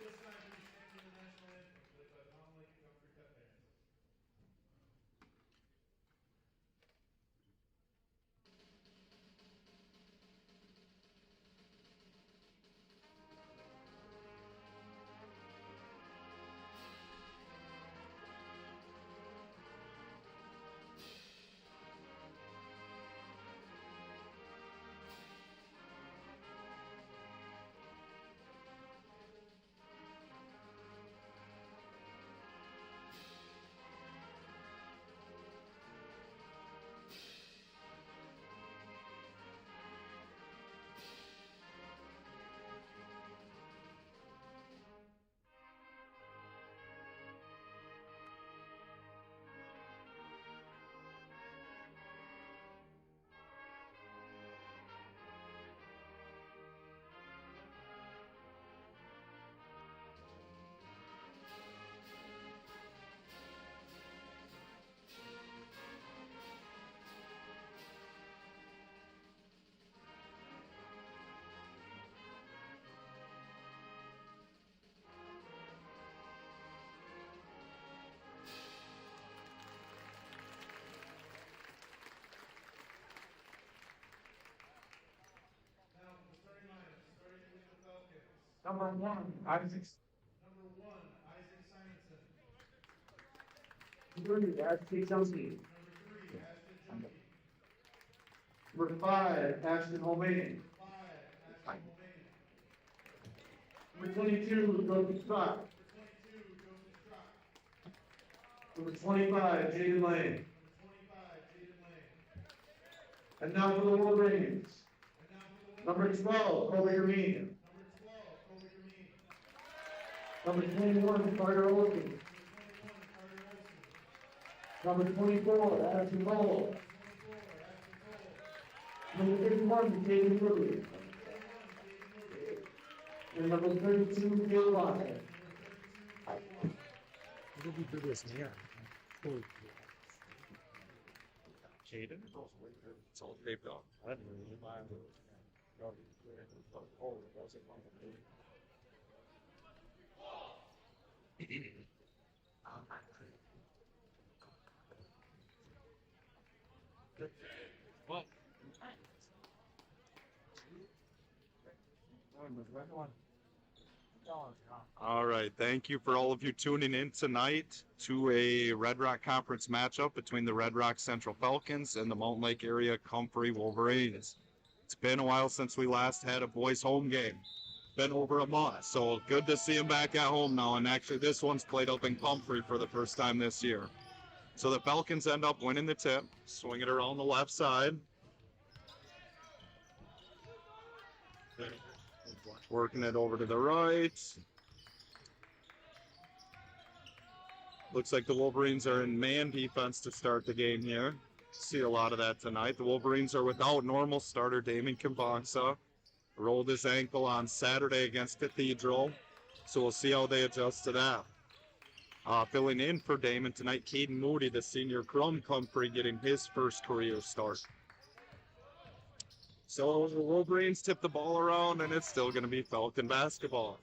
This time we sing the national anthem with the Mountain Lake Country Pep Band. Now, the starting lineup, starting with the Falcons. Number 1, Isaac. Number 1, Isaac Simonson. 3, Ashton Junkie. Number 3, Ashton Junkie. Number 5, Ashton Holmain. Number 5, Ashton Mulvaney. Number 22, Joseph Scott. Number 22, Joseph Strock. Number 25, Jaden Lane. Number 25, Jaden Lane. And now for the Wolverines. And now for the Number 12, Colby Green. Number 12, Kobe Green. Number 21, Carter Olson. Number 21, Carter Olson. Number 24, Ashton Cole. Number 24, Ashton Cole. Number 31, Jaden Woodley. Number 31, Jaden Woodley. And number 32, Gil Lyon. It'll be big as me. Jaden? It's all taped up. I didn't really mind it. Oh, that was Well, all right, thank you for all of you tuning in tonight to a Red Rock Conference matchup between the Red Rock Central Falcons and the Mountain Lake Area Comfrey Wolverines. It's been a while since we last had a boys home game. Been over a month, so good to see them back at home now, and actually this one's played up in Comfrey for the first time this year. So the Falcons end up winning the tip, swing it around the left side. Working it over to the right. Looks like the Wolverines are in man defense to start the game here. See a lot of that tonight. The Wolverines are without normal starter Damon Kimbangsa. Rolled his ankle on Saturday against Cathedral. So we'll see how they adjust to that. Filling in for Damon tonight, Caden Moody, the senior from Comfrey, getting his first career start. So the Wolverines tip the ball around, and it's still going to be Falcon basketball.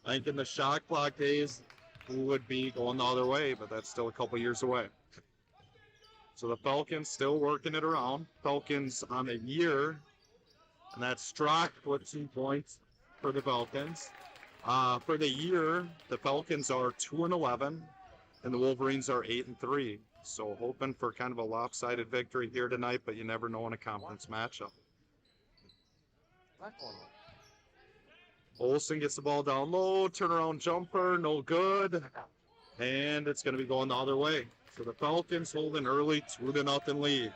I think in the shot clock days, we would be going the other way, but that's still a couple years away. So the Falcons still working it around. Falcons on the year, and that's Strock with 2 points for the Falcons. For the year, the Falcons are 2-11, and the Wolverines are 8-3. So hoping for kind of a lopsided victory here tonight, but you never know in a conference matchup. Olsen gets the ball down low, turnaround jumper, no good. And it's going to be going the other way. So the Falcons hold an early 2-0 lead.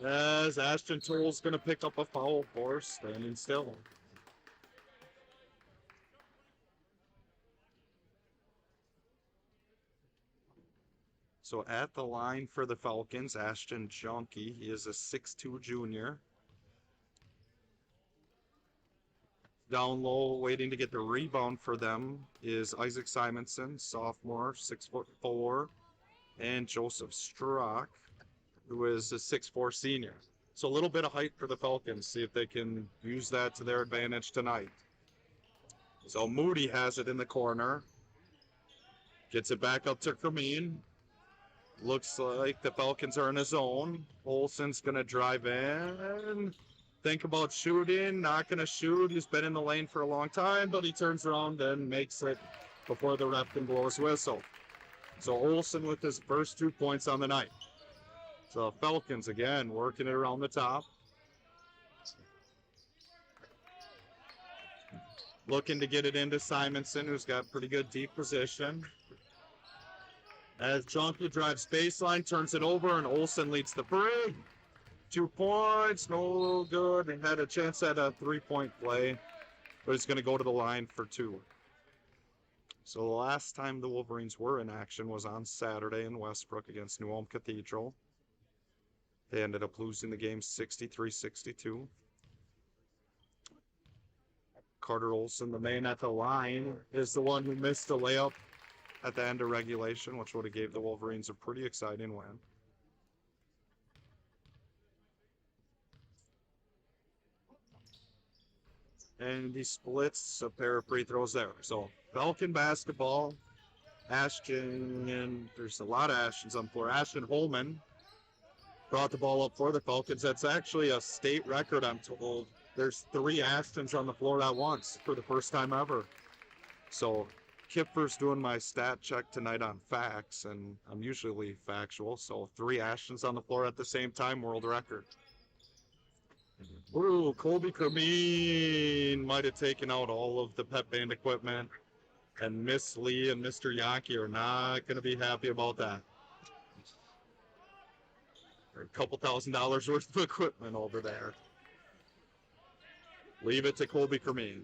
As Ashton Toll's going to pick up a foul for standing still. So at the line for the Falcons, Ashton Junkie. He is a 6'2 junior. Down low, waiting to get the rebound for them, is Isaac Simonson, sophomore, 6'4", and Joseph Strock, who is a 6'4 senior. So a little bit of height for the Falcons. See if they can use that to their advantage tonight. So Moody has it in the corner. Gets it back up to Kermeen. Looks like the Falcons are in a zone. Olsen's going to drive in. Think about shooting. Not going to shoot. He's been in the lane for a long time, but he turns around and makes it before the ref can blow his whistle. So Olsen with his first 2 points on the night. So Falcons, again, working it around the top. Looking to get it into Simonson, who's got pretty good deep position. As Junkie drives baseline, turns it over, and Olsen leads the break. 2 points, no good. He had a chance at a 3-point play, but he's going to go to the line for 2. So the last time the Wolverines were in action was on Saturday in Westbrook against New Ulm Cathedral. They ended up losing the game 63-62. Carter Olsen, the man at the line, is the one who missed the layup at the end of regulation, which would have gave the Wolverines a pretty exciting win. And he splits a pair of free throws there. So Falcon basketball. Ashton, and there's a lot of Ashtons on the floor. Ashton Holman brought the ball up for the Falcons. That's actually a state record, I'm told. There's 3 Ashtons on the floor at once for the first time ever. So Kipfer's doing my stat check tonight on facts, and I'm usually factual. So 3 Ashtons on the floor at the same time, world record. Ooh, Colby Kermeen might have taken out all of the pep band equipment, and Miss Lee and Mr. Yankee are not going to be happy about that. A couple $1,000s worth of equipment over there. Leave it to Colby Kermeen.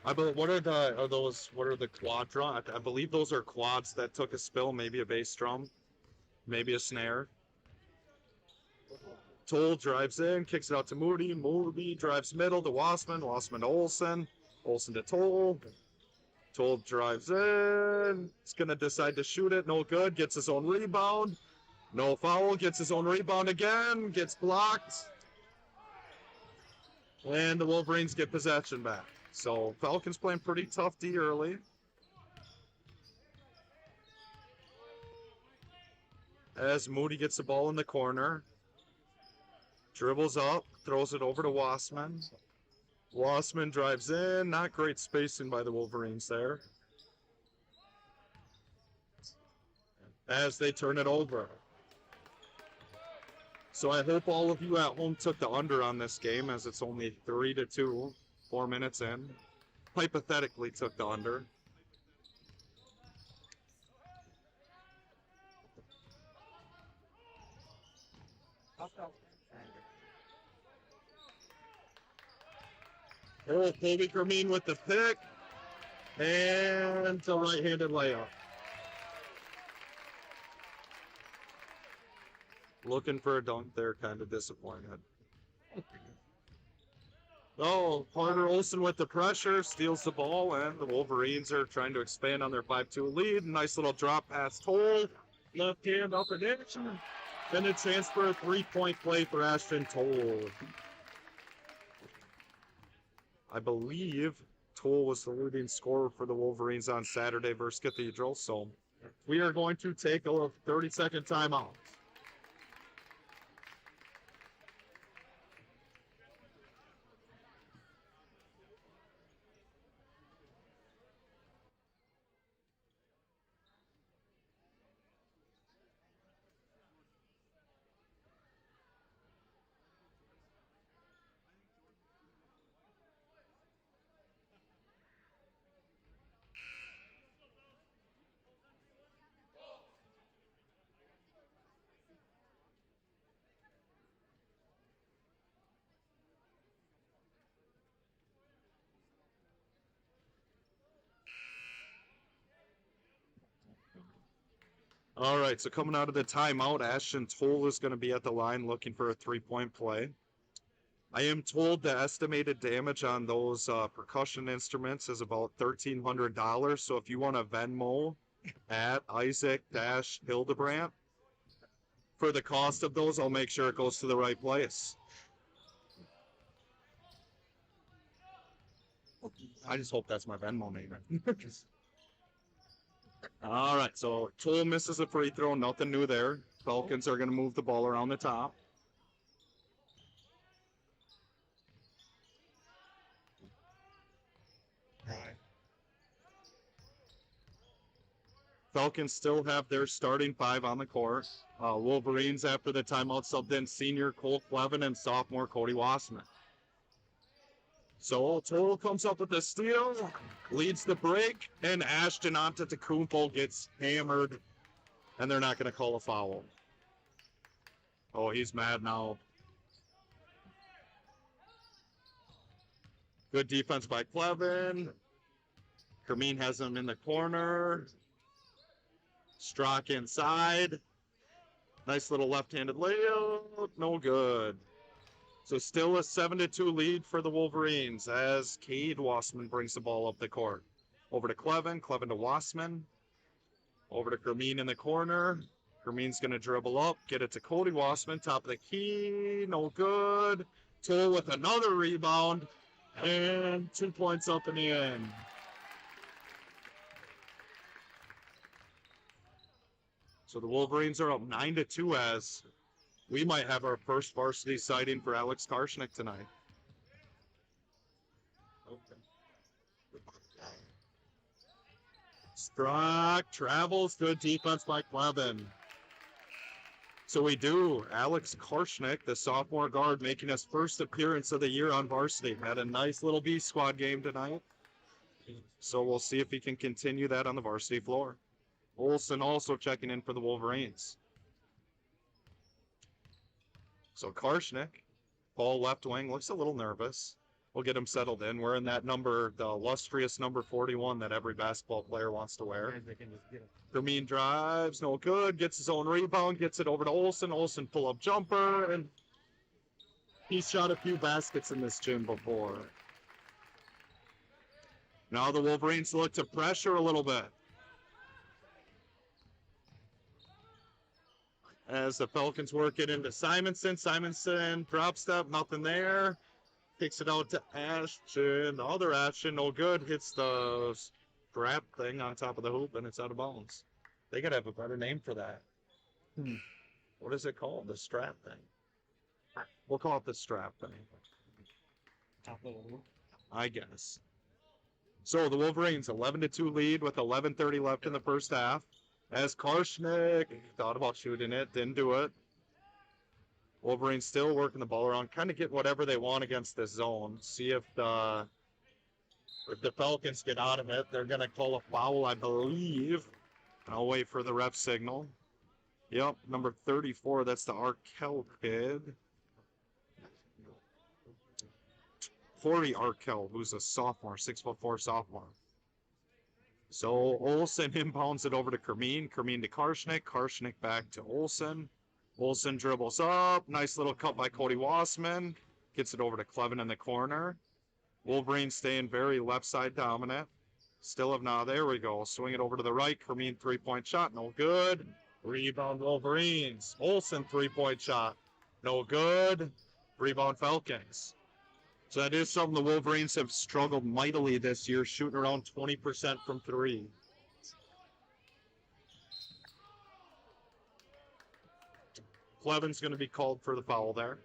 I believe, what are the quad drum? I believe those are quads that took a spill, maybe a bass drum, maybe a snare. Toll drives in, kicks it out to Moody. Moody drives middle to Wassman. Wassman to Olsen. Olsen to Toll. Toll drives in. He's going to decide to shoot it. No good. Gets his own rebound. No foul. Gets his own rebound again. Gets blocked. And the Wolverines get possession back. So Falcons playing pretty tough D early. As Moody gets the ball in the corner. Dribbles up, throws it over to Wassman. Wassman drives in. Not great spacing by the Wolverines there. As they turn it over. So I hope all of you at home took the under on this game, as it's only 3-2, 4 minutes in. Hypothetically took the under. Oh, Colby Kermeen with the pick. And the right-handed layup. Looking for a dunk there, kind of disappointed. Oh, Carter Olsen with the pressure, steals the ball, and the Wolverines are trying to expand on their 5-2 lead. Nice little drop pass Toll. Left hand up and in. Then a chance for a 3-point play for Ashton Toll. I believe Toll was the leading scorer for the Wolverines on Saturday versus Cathedral. So we are going to take a 30-second timeout. All right, so coming out of the timeout, Ashton Toll is going to be at the line looking for a 3-point play. I am told the estimated damage on those percussion instruments is about $1,300. So if you want to Venmo at Isaac-Hildebrandt. For the cost of those, I'll make sure it goes to the right place. I just hope that's my Venmo name. All right, so Toll misses a free throw. Nothing new there. Falcons are going to move the ball around the top. Falcons still have their starting five on the court. Wolverines, after the timeout, subbed in senior Cole Clevin and sophomore Cody Wassman. So Toll comes up with the steal, leads the break, and Ashton Antetokounmpo gets hammered, and they're not going to call a foul. Oh, he's mad now. Good defense by Clevin. Kermeen has him in the corner. Strock inside. Nice little left-handed layup. No good. So still a 7-2 lead for the Wolverines as Cade Wassman brings the ball up the court. Over to Clevin. Clevin to Wassman. Over to Kermeen in the corner. Kermeen's going to dribble up. Get it to Cody Wassman. Top of the key. No good. Toll with another rebound. And 2 points up in the end. So the Wolverines are up 9-2 as we might have our first varsity sighting for Alex Karshnick tonight. Strock travels. Good defense by Clevin. So we do. Alex Karshnick, the sophomore guard, making his first appearance of the year on varsity. Had a nice little B squad game tonight. So we'll see if he can continue that on the varsity floor. Olsen also checking in for the Wolverines. So Karshnick, ball left wing, looks a little nervous. We'll get him settled in. We're in that number, the illustrious number 41 that every basketball player wants to wear. Kermeen drives, no good, gets his own rebound, gets it over to Olsen. Olsen pull-up jumper, and he's shot a few baskets in this gym before. Now the Wolverines look to pressure a little bit. As the Falcons work it into Simonson. Simonson, drop step, nothing there. Kicks it out to Ashton. The other Ashton, no good. Hits the strap thing on top of the hoop, and it's out of bounds. They got to have a better name for that. What is it called? The strap thing. We'll call it the strap thing. Top of the hoop. I guess. So the Wolverines 11-2 lead with 11:30 left in the first half. As Karshnick thought about shooting it, didn't do it. Wolverines still working the ball around, kind of get whatever they want against this zone. See if the Falcons get out of it. They're going to call a foul, I believe. I'll wait for the ref signal. Yep, number 34, that's the Arkell kid. Corey Arkell, who's a sophomore, 6'4" sophomore. So Olsen inbounds it over to Kermeen. Kermeen to Karshnick. Karshnick back to Olsen. Olsen dribbles up. Nice little cut by Cody Wassman. Gets it over to Clevin in the corner. Wolverines staying very left side dominant. Still have now. There we go. Swing it over to the right. Kermeen 3-point shot. No good. Rebound Wolverines. Olsen 3-point shot. No good. Rebound Falcons. So that is something the Wolverines have struggled mightily this year, shooting around 20% from three. Clevin's going to be called for the foul there.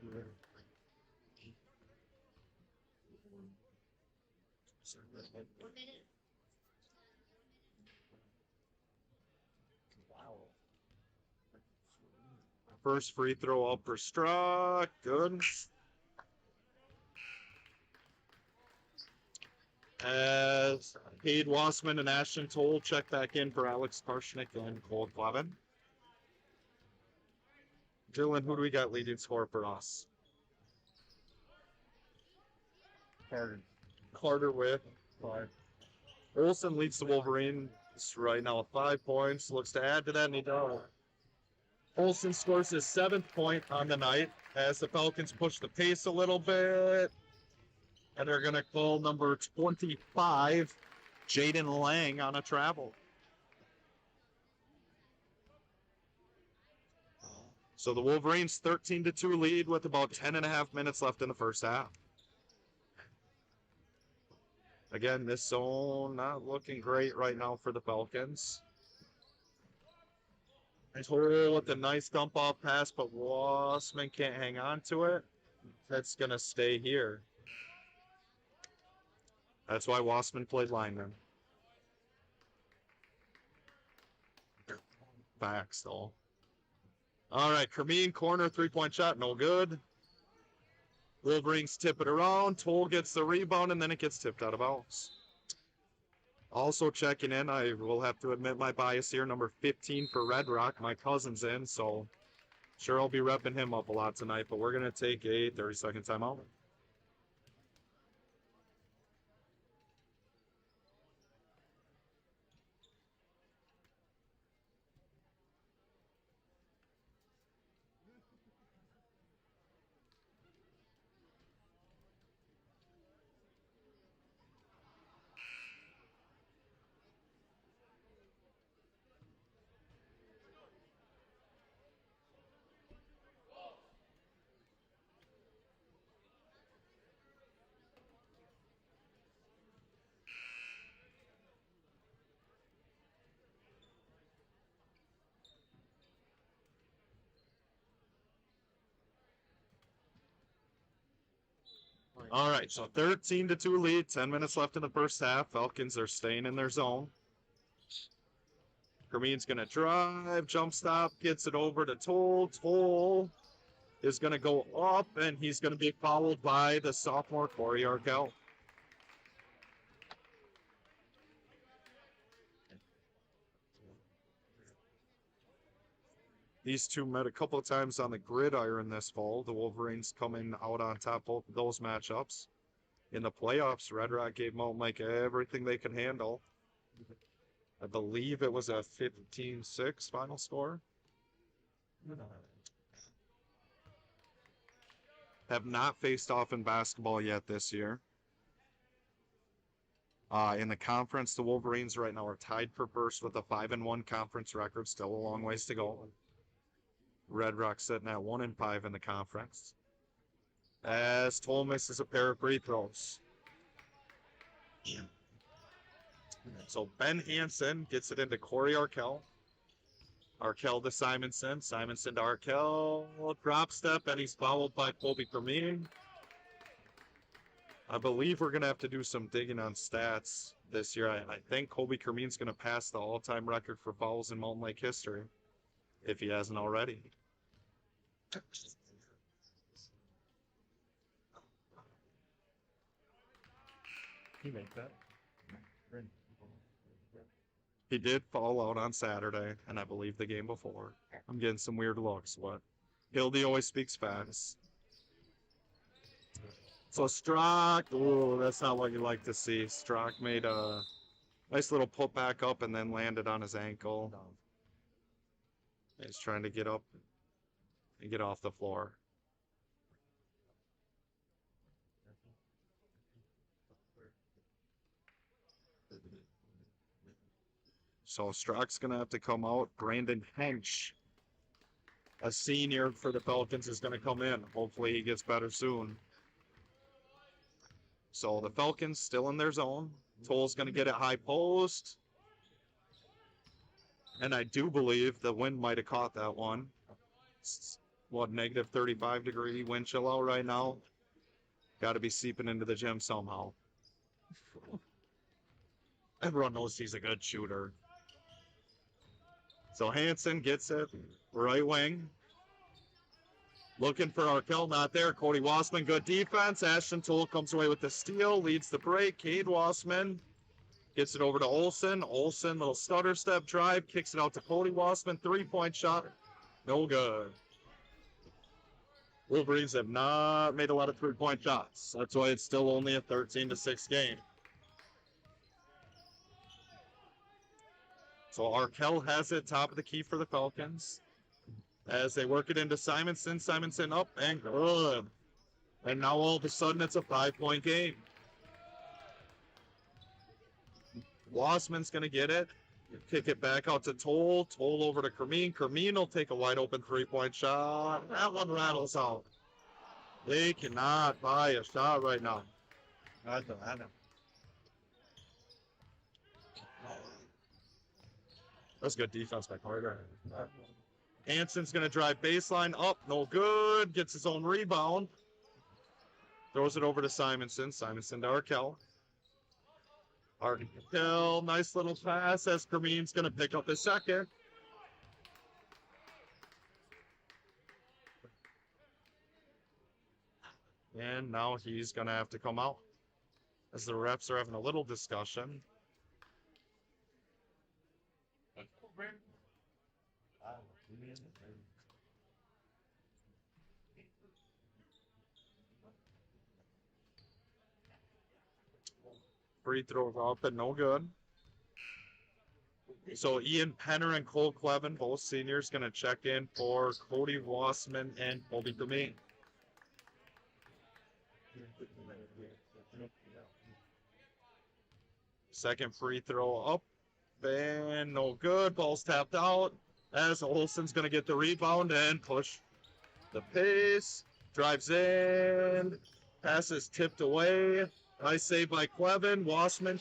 First free throw up for Strzok. Good. As Cade Wassman and Ashton Toll check back in for Alex Karshnick and Cole Clevin. Dylan, who do we got leading scorer for us? Carter with 5. Olsen leads the Wolverines right now with 5 points. Looks to add to that, and he does. Olsen scores his 7th point on the night as the Falcons push the pace a little bit. And they're going to call number 25, Jaden Lang, on a travel. So the Wolverines 13-2 lead with about 10.5 minutes left in the first half. Again, this zone not looking great right now for the Falcons. Toll with a nice dump off pass, but Wassman can't hang on to it. That's going to stay here. That's why Wassman played lineman. Facts, though. All right, Kermeen, corner, three-point shot, no good. Wolverines tip it around. Toll gets the rebound, and then it gets tipped out of bounds. Also checking in, I will have to admit my bias here, number 15 for Red Rock. My cousin's in, so sure I'll be repping him up a lot tonight, but we're going to take a 30-second timeout. All right, so 13-2 lead, 10 minutes left in the first half. Falcons are staying in their zone. Kermeen's going to drive, jump stop, gets it over to Toll. Toll is going to go up, and he's going to be followed by the sophomore Corey Arkell. These two met a couple of times on the gridiron this fall. The Wolverines coming out on top both of those matchups. In the playoffs, Red Rock gave Mountain Lake everything they could handle. I believe it was a 15-6 final score. Have not faced off in basketball yet this year. In the conference, the Wolverines right now are tied for first with a 5-1 conference record. Still a long ways to go. Red Rock sitting at 1-5 in the conference. As Toll misses a pair of free throws. So Ben Hansen gets it into Corey Arkell. Arkell to Simonson. Simonson to Arkell. Drop step, and he's followed by Colby Kermeen. I believe we're going to have to do some digging on stats this year. I think Colby Kermeen's going to pass the all-time record for fouls in Mountain Lake history, if he hasn't already. He make that. He did fall out on Saturday, and I believe the game before. I'm getting some weird looks, but Hildy always speaks facts. So Strock, ooh, that's not what you like to see. Strock made a nice little put back up and then landed on his ankle. He's trying to get up and get off the floor. So Strock's going to have to come out. Brandon Hench, a senior for the Falcons, is going to come in. Hopefully he gets better soon. So the Falcons still in their zone. Toll's going to get it high post. And I do believe the wind might have caught that one. It's, what, negative 35-degree wind chill out right now? Got to be seeping into the gym somehow. Everyone knows he's a good shooter. So Hansen gets it, right wing. Looking for Arkell, not there. Cody Wassman, good defense. Ashton Toll comes away with the steal, leads the break. Cade Wassman gets it over to Olsen. Olsen, little stutter step drive, kicks it out to Cody Wassman. Three-point shot, no good. Wolverines have not made a lot of three-point shots. That's why it's still only a 13-6 game. So Arkell has it, top of the key for the Falcons. As they work it into Simonson. Simonson up and good. And now all of a sudden it's a 5-point game. Wassman's going to get it. Kick it back out to Toll. Toll over to Kermeen. Kermeen will take a wide open 3-point shot. That one rattles out. They cannot buy a shot right now. That's good defense by Carter. Hanson's going to drive baseline up. No good. Gets his own rebound. Throws it over to Simonson. Simonson to Arkell. Arkell, nice little pass as Kermeen's going to pick up his second. And now he's going to have to come out as the refs are having a little discussion. Free throw up and no good. So Ian Penner and Cole Clevin, both seniors, going to check in for Cody Wassman and Colby Kermeen. Second free throw up and no good. Ball's tapped out as Olsen's going to get the rebound and push the pace. Drives in. Pass is tipped away. Nice save by Clevin. Wassman.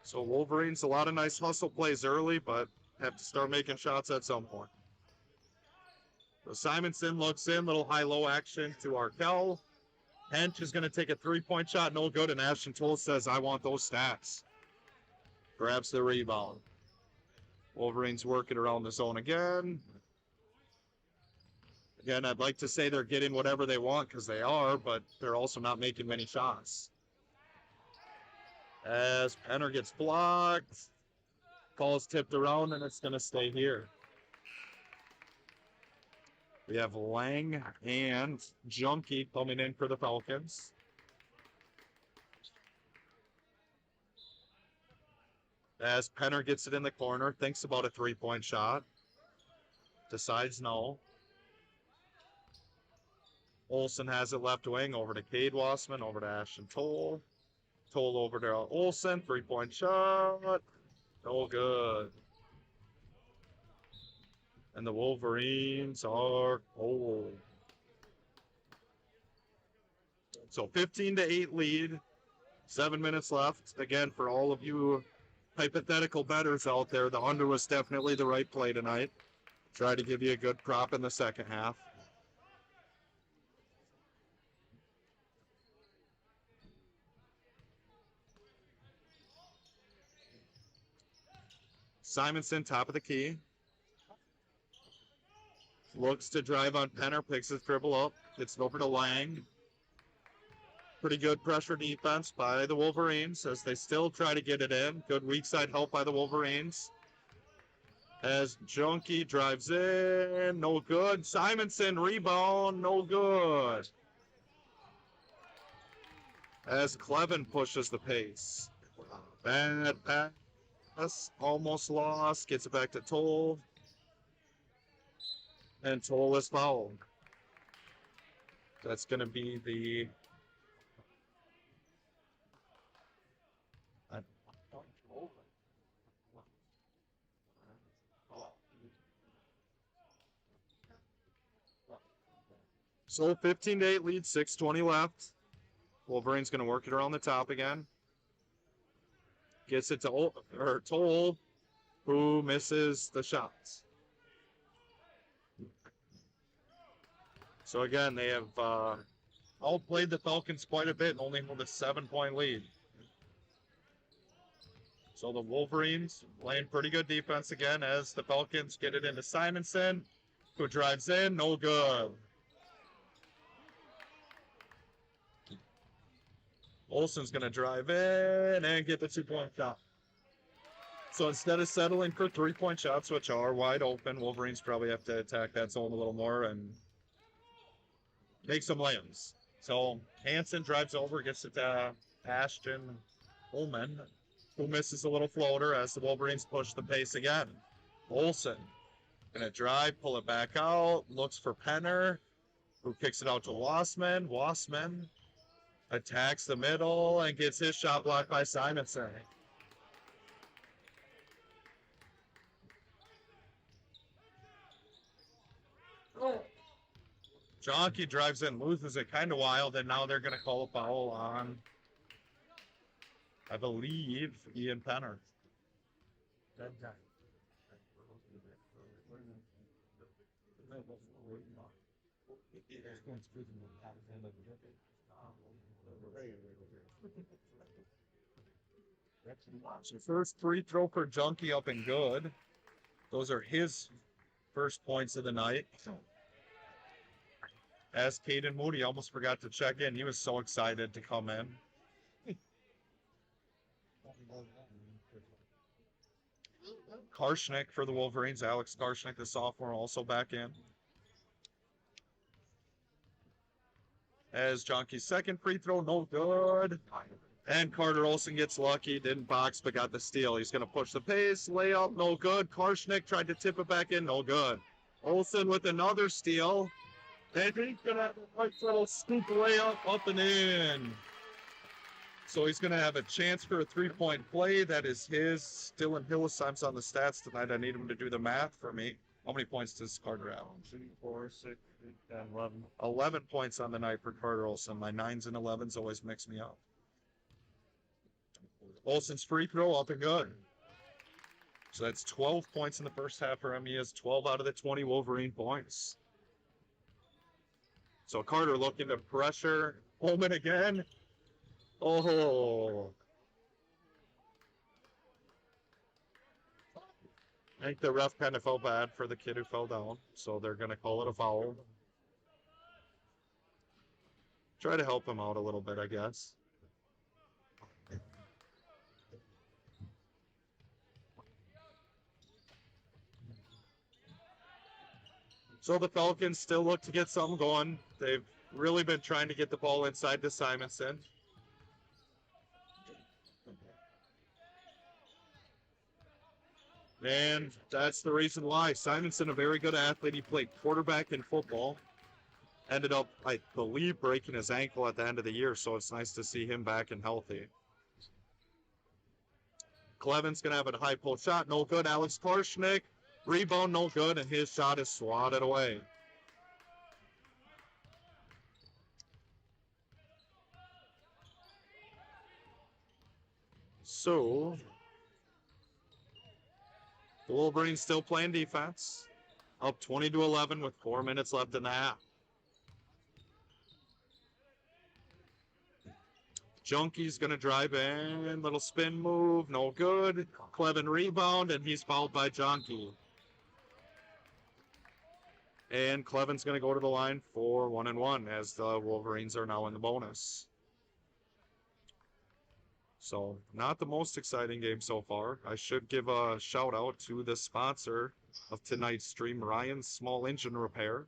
So Wolverines, a lot of nice hustle plays early, but have to start making shots at some point. So Simonson looks in, little high-low action to Arkell. Hench is going to take a 3-point shot, no good, and Ashton Toll says, I want those stats. Grabs the rebound. Wolverines working around the zone again. Again, I'd like to say they're getting whatever they want because they are, but they're also not making many shots. As Penner gets blocked, ball's tipped around, and it's going to stay here. We have Lang and Junkie coming in for the Falcons. As Penner gets it in the corner, thinks about a 3-point shot. Decides no. Olsen has it left wing over to Cade Wassman, over to Ashton Toll. Toll over to Olsen, 3-point shot. No good. And the Wolverines are cold. So 15-8 lead. 7 minutes left. Again, for all of you hypothetical bettors out there, the under was definitely the right play tonight. Try to give you a good prop in the second half. Simonson, top of the key. Looks to drive on Penner, picks his dribble up. Gets it over to Lang. Pretty good pressure defense by the Wolverines as they still try to get it in. Good weak side help by the Wolverines. As Junkie drives in, no good. Simonson, rebound, no good. As Clevin pushes the pace. Bad pass, almost lost, gets it back to Toll. And Toll is fouled. That's going to be the... So 15-8 lead, 6:20 left. Wolverine's going to work it around the top again. Gets it to Toll, who misses the shots. So again, they have outplayed the Falcons quite a bit and only hold a 7-point lead. So the Wolverines playing pretty good defense again as the Falcons get it into Simonson, who drives in, no good. Olsen's going to drive in and get the 2-point shot. So instead of settling for 3-point shots, which are wide open, Wolverines probably have to attack that zone a little more and make some layups. So Hanson drives over, gets it to Ashton Ullman, who misses a little floater as the Wolverines push the pace again. Olsen going to drive, pull it back out, looks for Penner, who kicks it out to Wassman. Wassman Attacks the middle and gets his shot blocked by Simonson. Jonky drives in, loses it kind of wild, and now they're going to call a foul on, I believe, Ian Penner. So first free throw for Junkie up and good. Those are his first points of the night. As Caden Moody almost forgot to check in. He was so excited to come in. Karshnick for the Wolverines. Alex Karshnick, the sophomore, also back in. As Jonkey's second free throw, no good. And Carter Olson gets lucky, didn't box, but got the steal. He's going to push the pace, layup, no good. Karshnick tried to tip it back in, no good. Olson with another steal. And he's going to have a nice little scoop layup up and in. So he's going to have a chance for a three-point play. That is his. Dylan Hillesheim's on the stats tonight. I need him to do the math for me. How many points does Carter have? 2, 4, 6, 8, 10, 11. 11 points on the night for Carter Olson. My 9s and 11s always mix me up. Olson's free throw up and good. So that's 12 points in the first half for him. He has 12 out of the 20 Wolverine points. So Carter looking to pressure Holman again. Oh. I think the ref kind of felt bad for the kid who fell down, so they're going to call it a foul. Try to help him out a little bit, I guess. So the Falcons still look to get something going. They've really been trying to get the ball inside to Simonson. And that's the reason why. Simonson, a very good athlete. He played quarterback in football. Ended up, I believe, breaking his ankle at the end of the year, so it's nice to see him back and healthy. Cleven's going to have a high pull shot. No good. Alex Karshnick. Rebound, no good, and his shot is swatted away. So, the Wolverines still playing defense. Up 20-11 with 4 minutes left in the half. Junkie's going to drive in. Little spin move, no good. Cleven rebound, and he's fouled by Jonkie. And Cleven's going to go to the line for 1-1 as the Wolverines are now in the bonus. So, not the most exciting game so far. I should give a shout out to the sponsor of tonight's stream, Ryan's Small Engine Repair.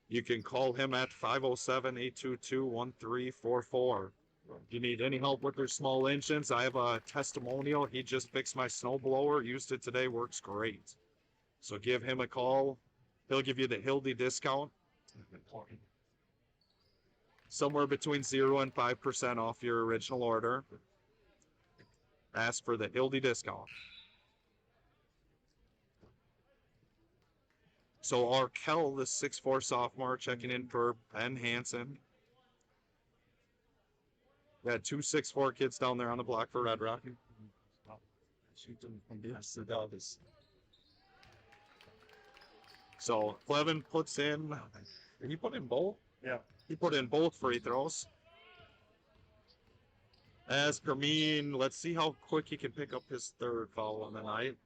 You can call him at 507-822-1344. If you need any help with your small engines, I have a testimonial. He just fixed my snowblower, used it today, works great. So give him a call. He'll give you the Hildy discount. Somewhere between 0 and 5% off your original order. Ask for the Hildy discount. So Arkell, the 6'4" sophomore, checking in for Ben Hansen. We had 2 6'4" kids down there on the block for Red Rock. Yes, the Dogs. So Cleven puts in. Did he put in both? Yeah. He put in both free throws. As Kermeen, let's see how quick he can pick up his third foul on the night.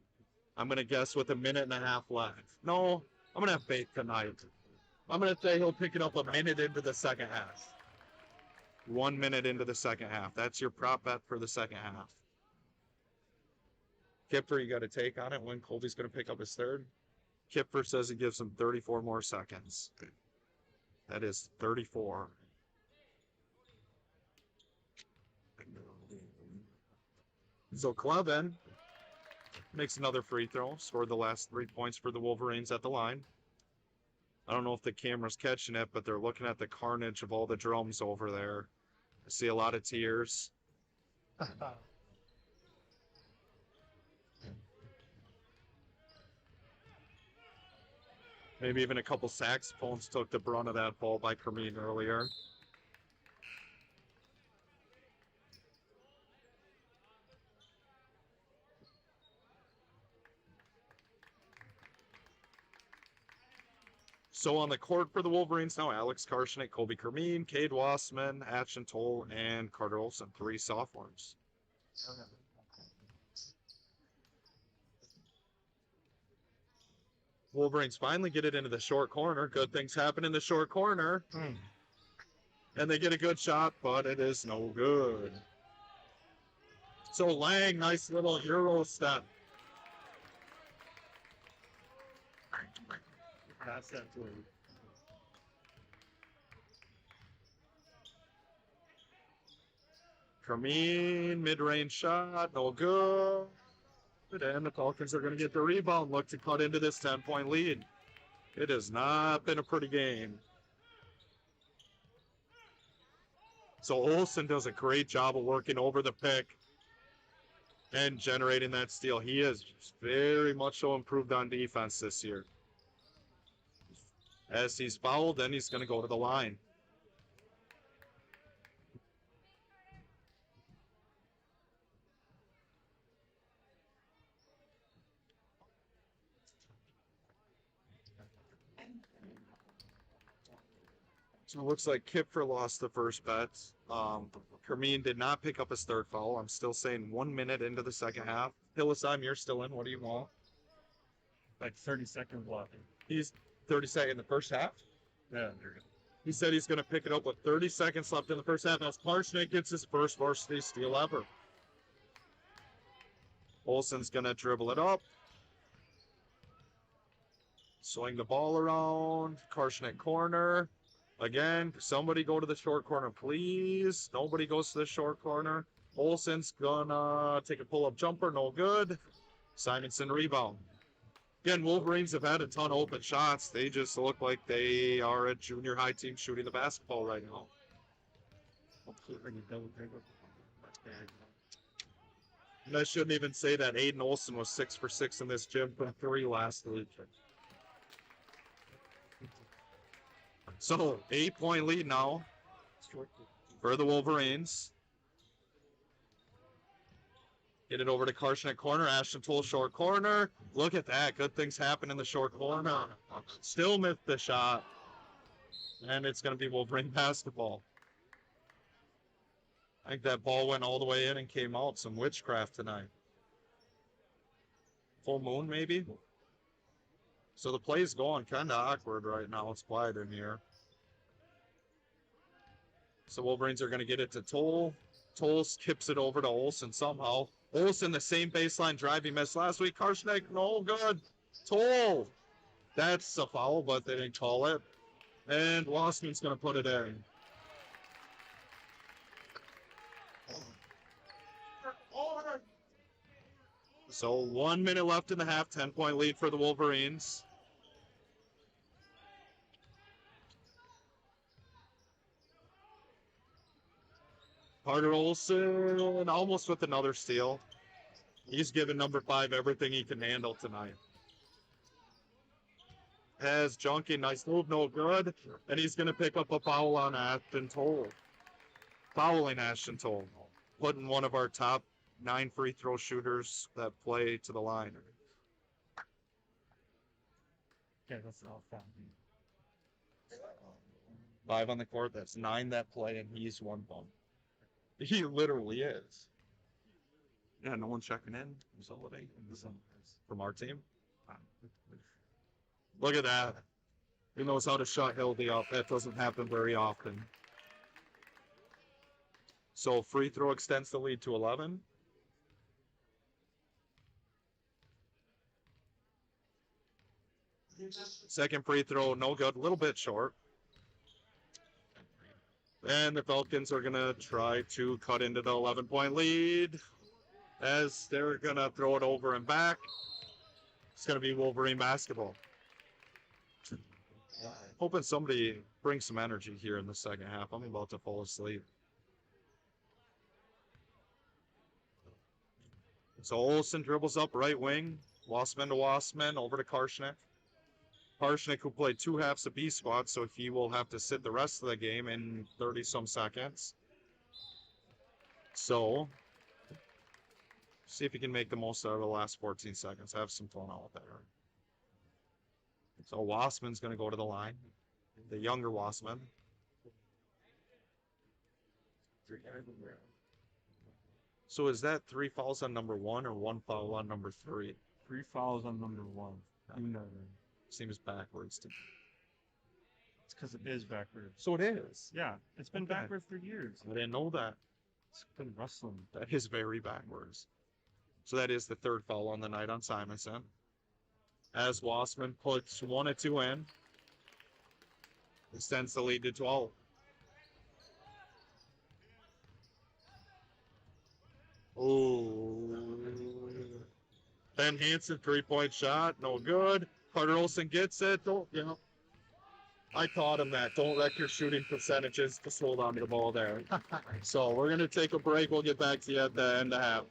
I'm going to guess with 1.5 minutes left. No, I'm going to have faith tonight. I'm going to say he'll pick it up 1 minute into the second half. 1 minute into the second half. That's your prop bet for the second half. Kipfer, you got to take on it when Colby's going to pick up his third. Kipfer says he gives him 34 more seconds. That is 34. So Cleven makes another free throw, scored the last 3 points for the Wolverines at the line. I don't know if the camera's catching it, but they're looking at the carnage of all the drums over there. I see a lot of tears. Maybe even a couple saxophones took the brunt of that ball by Kermeen earlier. So on the court for the Wolverines now, Alex Karshnick, Colby Kermeen, Cade Wassman, Ashton Toll, and Carter Olson, 3 sophomores. Wolverines finally get it into the short corner. Good things happen in the short corner. And they get a good shot, but it is no good. So Lang, nice little Euro step. Pass that to him. Kermeen, mid-range shot, no good. And the Falcons are going to get the rebound, look to cut into this 10-point lead. It has not been a pretty game. So Olsen does a great job of working over the pick and generating that steal. He has very much so improved on defense this year. As he's fouled, then he's going to go to the line. So it looks like Kipfer lost the first bet. Kermeen did not pick up his third foul. I'm still saying 1 minute into the second half. Hillisheim, you're still in. What do you want? Like 30 seconds left. He's 30 seconds in the first half. Yeah, you're good. He said he's going to pick it up with 30 seconds left in the first half as Karshnick gets his first varsity steal ever. Olsen's going to dribble it up. Swing the ball around. Karshnick corner. Again, somebody go to the short corner, please. Nobody goes to the short corner. Olsen's gonna take a pull-up jumper, no good. Simonson rebound. Again, Wolverines have had a ton of open shots. They just look like they are a junior high team shooting the basketball right now. And I shouldn't even say that Aiden Olsen was 6 for 6 in this gym from 3 last week. So, 8-point lead now for the Wolverines. Get it over to Karshnick corner. Ashton Toll short corner. Look at that. Good things happen in the short corner. Still missed the shot. And it's going to be Wolverine basketball. I think that ball went all the way in and came out. Some witchcraft tonight. Full moon, maybe? So the play's going kind of awkward right now. It's quiet in here. So Wolverines are going to get it to Toll. Toll skips it over to Olsen somehow. Olsen, the same baseline drive he missed last week. Karshnick, no good. Toll. That's a foul, but they didn't call it. And Wassman's going to put it in. So 1 minute left in the half. 10-point lead for the Wolverines. Carter Olsen almost with another steal. He's given number 5 everything he can handle tonight. Has Junkie, nice move, no good. And he's going to pick up a foul on Ashton Toll. Fouling Ashton Toll. Putting one of our top 9 free throw shooters that play to the line. Okay, that's all fine. 5 on the court, that's 9 that play, and he's 1 bump. He literally is. Yeah, no one checking in. Consolidating from our team. Look at that. He knows how to shut Hildy up. That doesn't happen very often. So free throw extends the lead to 11. Second free throw, no good. A little bit short. And the Falcons are going to try to cut into the 11-point lead as they're going to throw it over and back. It's going to be Wolverine basketball. Hoping somebody brings some energy here in the second half. I'm about to fall asleep. So Olsen dribbles up right wing, Wassman to Wassman, over to Karshnik. Karshnik, who played 2 halves of B squad, so he will have to sit the rest of the game in 30-some seconds. So, see if he can make the most out of the last 14 seconds. Have some fun out there. So Wassman's going to go to the line. The younger Wassman. So is that 3 fouls on number 1 or 1 foul on number 3? 3 fouls on number 1. You know, Seems backwards to me. it's because it is backwards. So it is. Yeah, it's been Okay. backwards for years. I didn't know that. It's been rustling. That is very backwards. So that is the 3rd foul on the night on Simonson. As Wassman puts 1 or 2 in, extends the lead to 12. Oh. Ben Hansen 3-point shot, no good. Carter Olsen gets it. I taught him that. Don't wreck your shooting percentages. Just hold on to the ball there. So we're going to take a break. We'll get back to you at the end of half.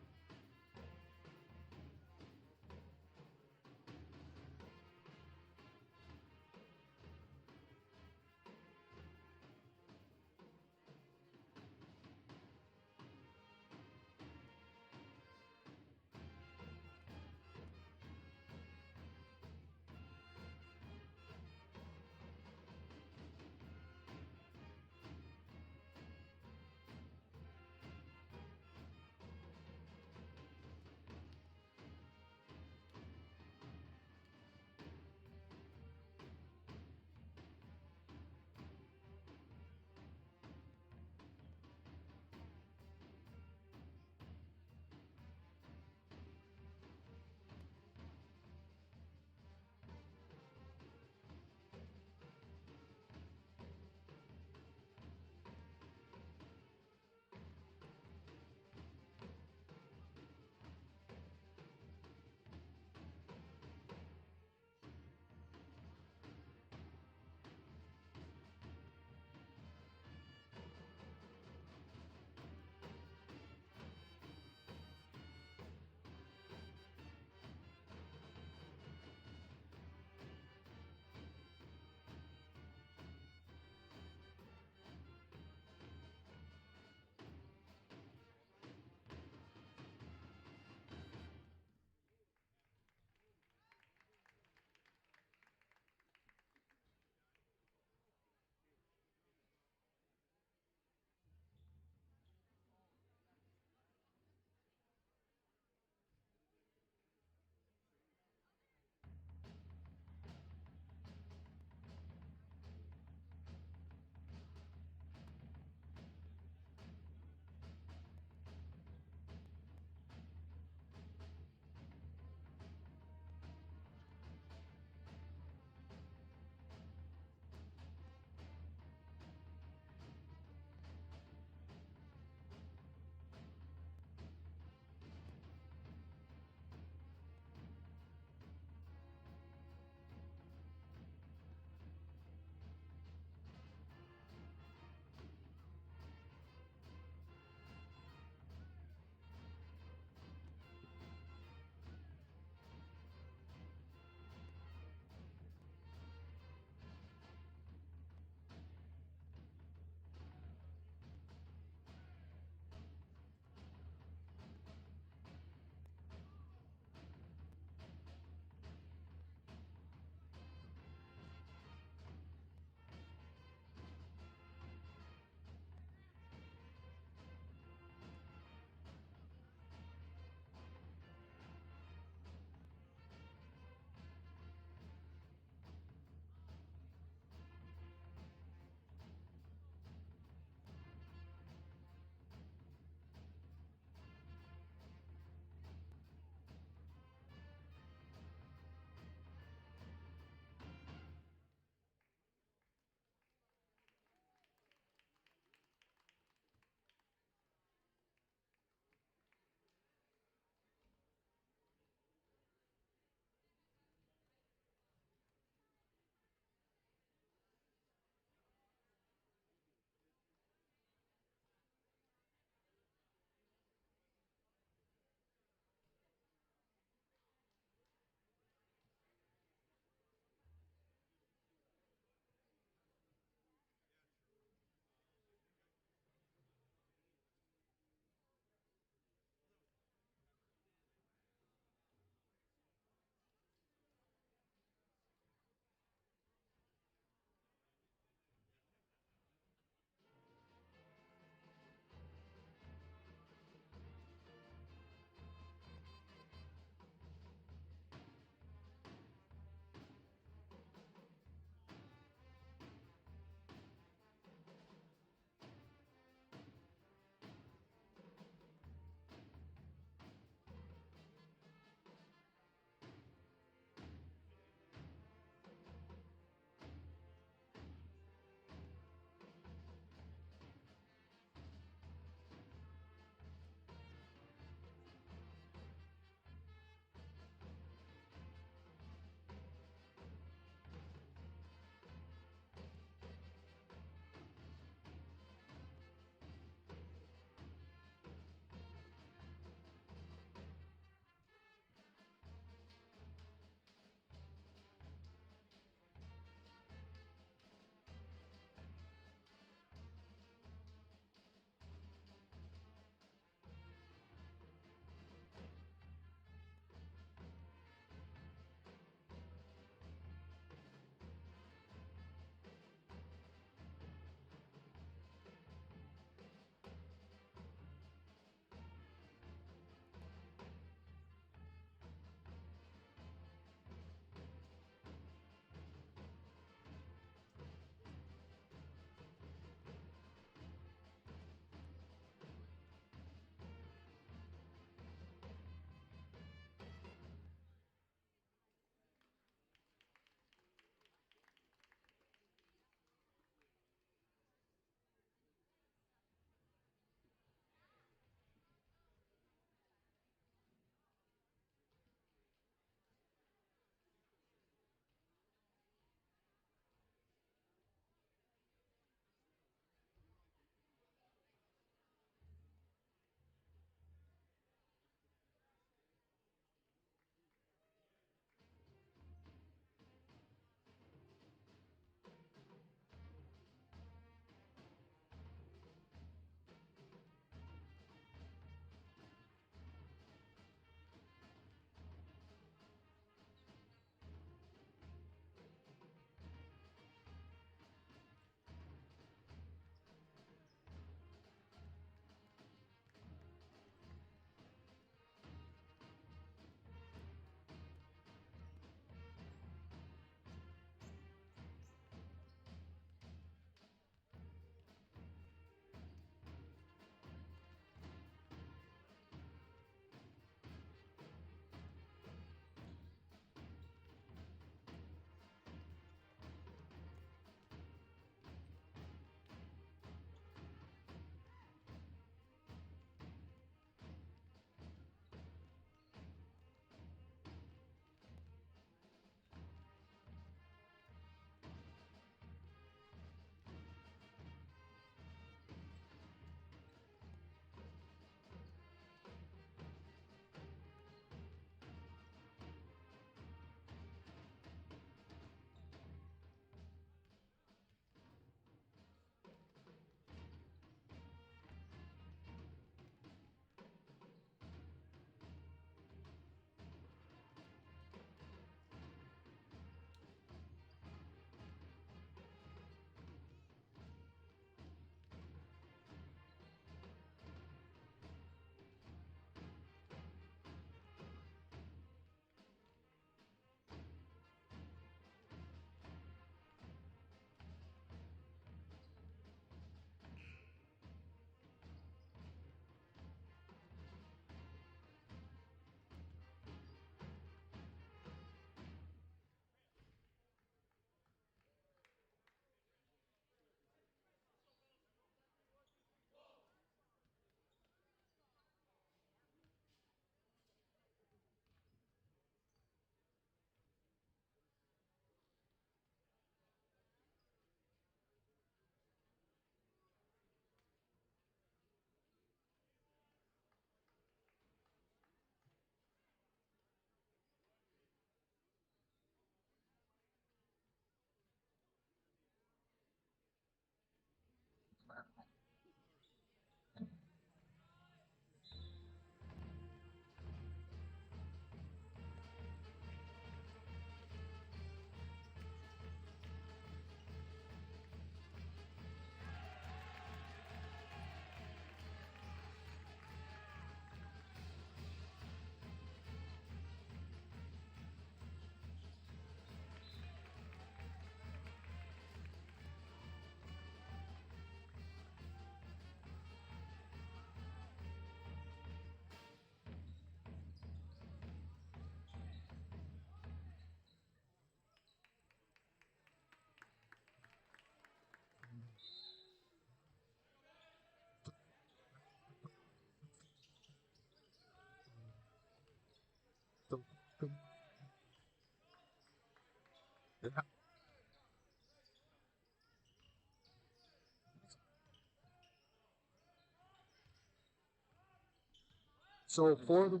So for the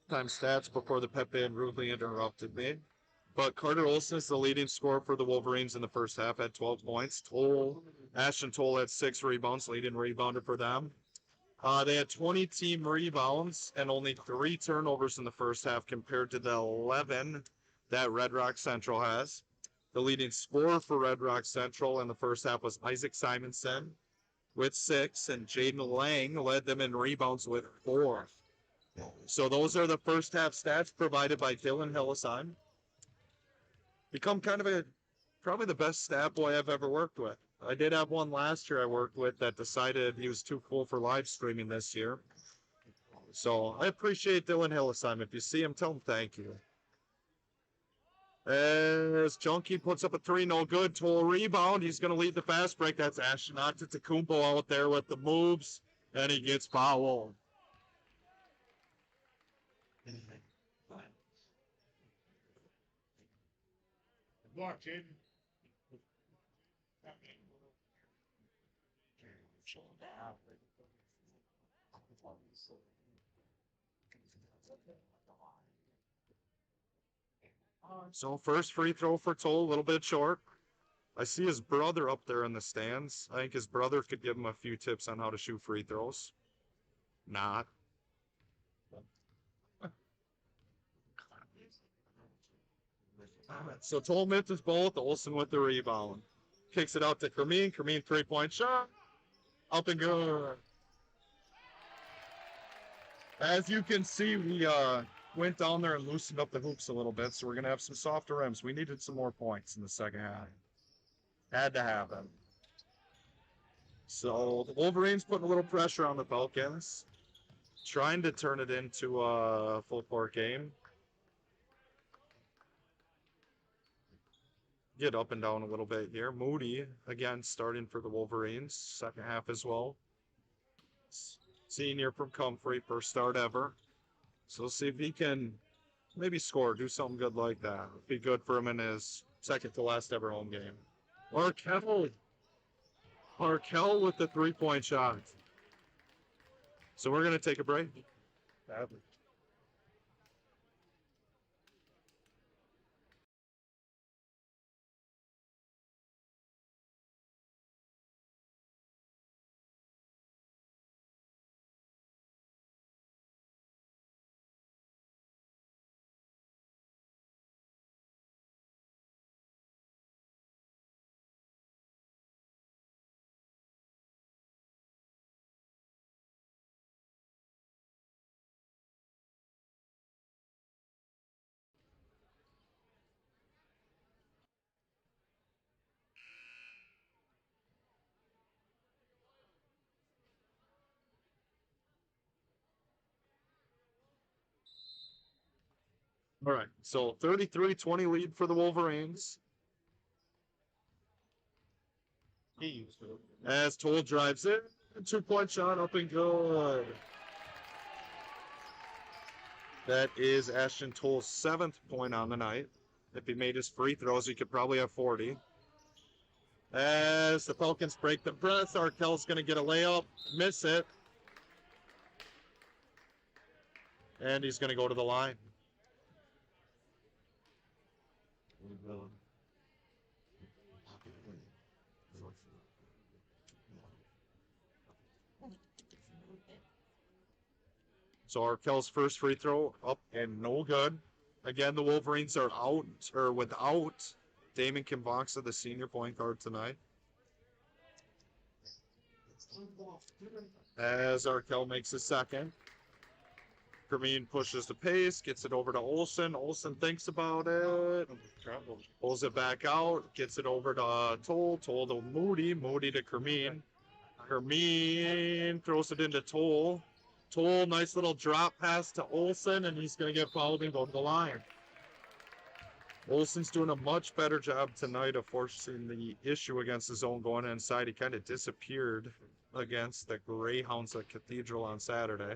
time stats before the Pep band rudely interrupted me. But Carter Olson is the leading scorer for the Wolverines in the first half at 12 points. Ashton Toll had 6 rebounds, leading rebounder for them. They had 20 team rebounds and only 3 turnovers in the first half compared to the 11 that Red Rock Central has. The leading scorer for Red Rock Central in the first half was Isaac Simonson with 6, and Jaden Lang led them in rebounds with 4. So those are the first half stats provided by Dylan Hillisheim. Become kind of probably the best stat boy I've ever worked with. I did have one last year I worked with that decided he was too cool for live streaming this year. So I appreciate Dylan Hillisheim. If you see him, tell him thank you. As Junkie puts up a 3, no good. Toll rebound. He's going to lead the fast break. That's Ashton Antetokounmpo out there with the moves, and he gets fouled. Block, Jaden. So first free throw for Toll, a little bit short. I see his brother up there in the stands. I think his brother could give him a few tips on how to shoot free throws. Not. So Toll misses both. Olsen with the rebound. Kicks it out to Kermeen. Kermeen 3-point shot. Up and good. As you can see, we went down there and loosened up the hoops a little bit, so we're going to have some softer rims. We needed some more points in the second half. Had to have them. So the Wolverines putting a little pressure on the Falcons, trying to turn it into a full court game. Get up and down a little bit here. Moody, again, starting for the Wolverines, second half as well. Senior from Comfrey, first start ever. So we'll see if he can maybe score, do something good like that. Be good for him in his second to last ever home game. Arkell with the 3-point shot. So we're going to take a break. All right, so 33-20 lead for the Wolverines. As Toll drives in, 2-point shot up and good. That is Ashton Toll's 7th point on the night. If he made his free throws, he could probably have 40. As the Falcons break the press, Arkell's going to get a layup, miss it. And he's going to go to the line. So Arkell's first free throw up and no good. Again, the Wolverines are out or without Damon Kimbaksa, the senior point guard tonight. As Arkell makes his second. Kermeen pushes the pace, gets it over to Olsen. Olsen thinks about it, pulls it back out, gets it over to Toll. Toll to Moody. Moody to Kermeen. Kermeen throws it into Toll. Toll, nice little drop pass to Olsen, and he's going to get fouled and go to the line. Olsen's doing a much better job tonight of forcing the issue against his own going inside. He kind of disappeared against the Greyhounds at Cathedral on Saturday.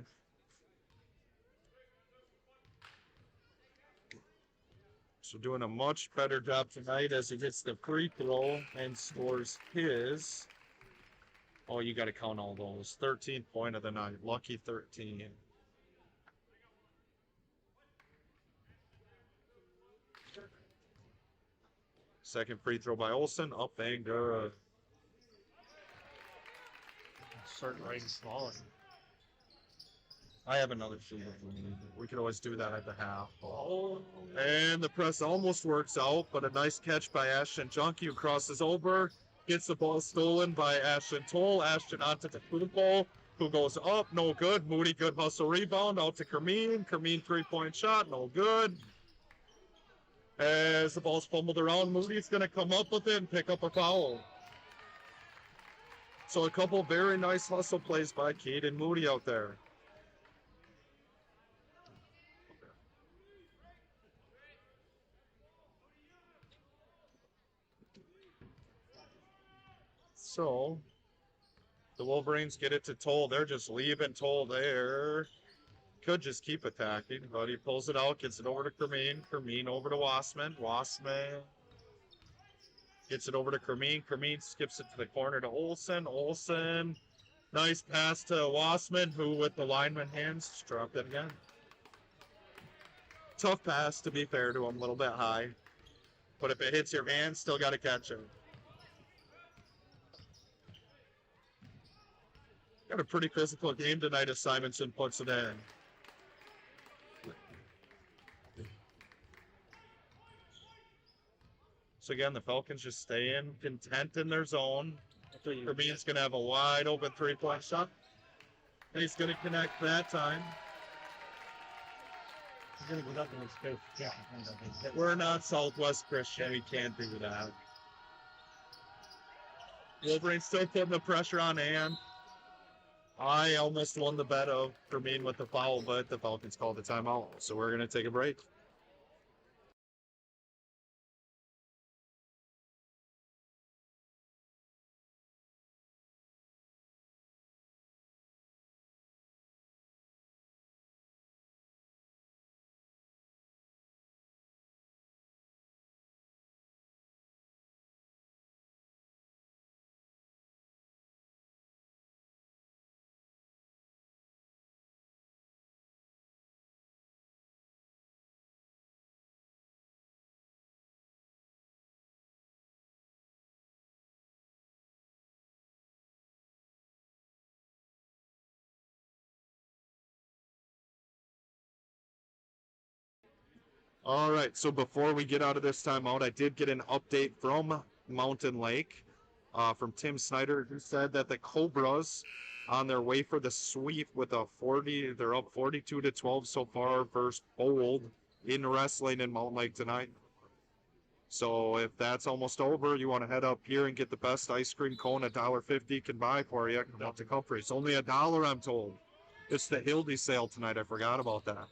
So doing a much better job tonight as he gets the free throw and scores his. Oh, you got to count all those. 13th point of the night. Lucky 13. Second free throw by Olsen, up and good. Certain rain falling. I have another shooter. We could always do that at the half. Oh. And the press almost works out, but a nice catch by Ashton Junkie, who crosses over, gets the ball stolen by Ashton Toll. Ashton onto the football, who goes up, no good. Moody, good hustle rebound, out to Kermeen. Kermeen three-point shot, no good. As the ball's fumbled around, Moody's going to come up with it and pick up a foul. So a couple very nice hustle plays by Caden Moody out there. So the Wolverines get it to Toll. They're just leaving Toll there. Could just keep attacking, but he pulls it out, gets it over to Kermeen. Kermeen over to Wassman. Wassman gets it over to Kermeen. Kermeen skips it to the corner to Olsen. Olsen, nice pass to Wassman, who with the lineman hands dropped it again. Tough pass, to be fair to him, a little bit high. But if it hits your hand, still got to catch it. Got a pretty physical game tonight as Simonson puts it in. So again, the Falcons just staying content in their zone. Kermeen's going to have a wide open three-point shot. And he's going to connect that time. We're not Southwest Christian. We can't do that. Wolverines still putting the pressure on Ann. I almost won the bet of Kermeen with the foul, but the Falcons called the timeout. So we're going to take a break. All right, so before we get out of this timeout, I did get an update from Mountain Lake, from Tim Snyder, who said that the Cobras on their way for the sweep with a 40, they're up 42-12 so far versus Bold in wrestling in Mountain Lake tonight. So if that's almost over, you want to head up here and get the best ice cream cone $1.50 can buy for you. Not to Comfrey. It's only $1, I'm told. It's the Hildy sale tonight. I forgot about that.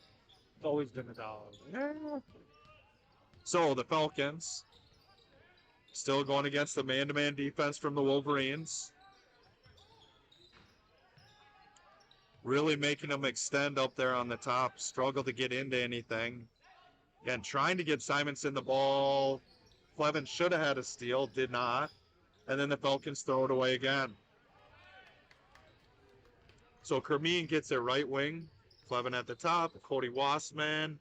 It's always been $1. Yeah. So the Falcons still going against the man-to-man defense from the Wolverines. Really making them extend up there on the top. Struggle to get into anything. Again, trying to get Simonson the ball. Clevin should have had a steal, did not. And then the Falcons throw it away again. So Kermeen gets it right wing. Clevin at the top. Cody Wassman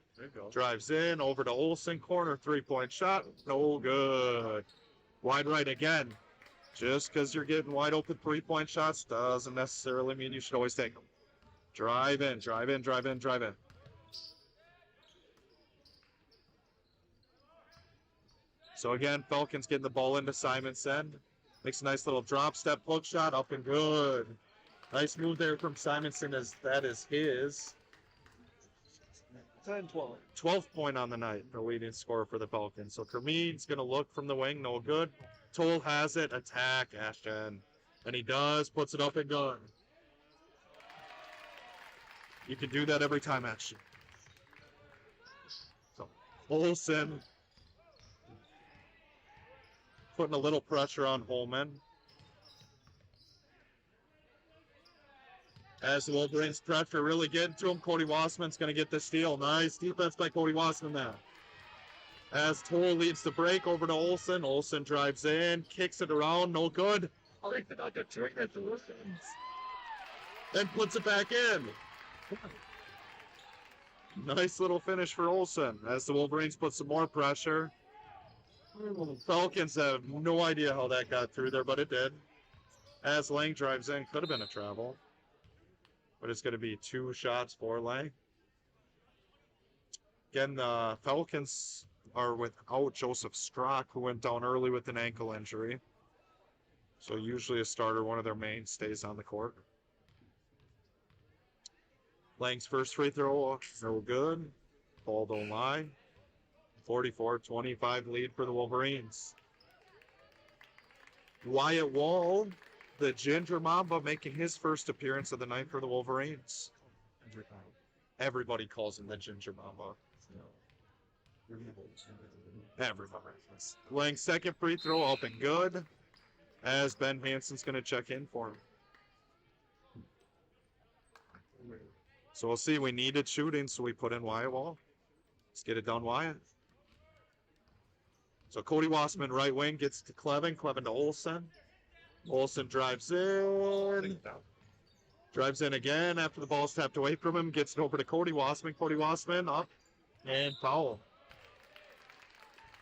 drives in over to Olsen. Corner three-point shot. No good. Wide right again. Just because you're getting wide open three-point shots doesn't necessarily mean you should always take them. Drive in, drive in, drive in, drive in. So again, Falcons getting the ball into Simonson. Makes a nice little drop step hook shot, up and good. Nice move there from Simonson, as that is his 10-12. 12th point on the night, the leading scorer for the Falcons. So Kermeen's going to look from the wing, no good. Toll has it, attack, Ashton. And he does, puts it up and good. You can do that every time, Ashton. So Olsen putting a little pressure on Holman. As the Wolverines pressure really getting to him, Cody Wassman's going to get the steal. Nice defense by Cody Wassman there. As Toll leads the break over to Olsen. Olsen drives in, kicks it around, no good. Then puts it back in. Nice little finish for Olsen as the Wolverines put some more pressure. Falcons have no idea how that got through there, but it did. As Lang drives in, could have been a travel. But it's going to be 2 shots for Lang. Again, the Falcons are without Joseph Strock, who went down early with an ankle injury. So usually a starter, one of their mainstays on the court. Lang's first free throw, no good. Ball don't lie. 44-25 lead for the Wolverines. Wyatt Wall, the Ginger Mamba, making his first appearance of the night for the Wolverines. Everybody calls him the Ginger Mamba. Everybody. Lang's second free throw up and good, as Ben Hanson's going to check in for him. So we'll see. We needed shooting, so we put in Wyatt Wall. Let's get it done, Wyatt. So Cody Wassman, right wing, gets to Clevin. Clevin to Olsen. Olsen drives in. Drives in again after the ball's tapped away from him. Gets it over to Cody Wassman. Cody Wassman up and foul.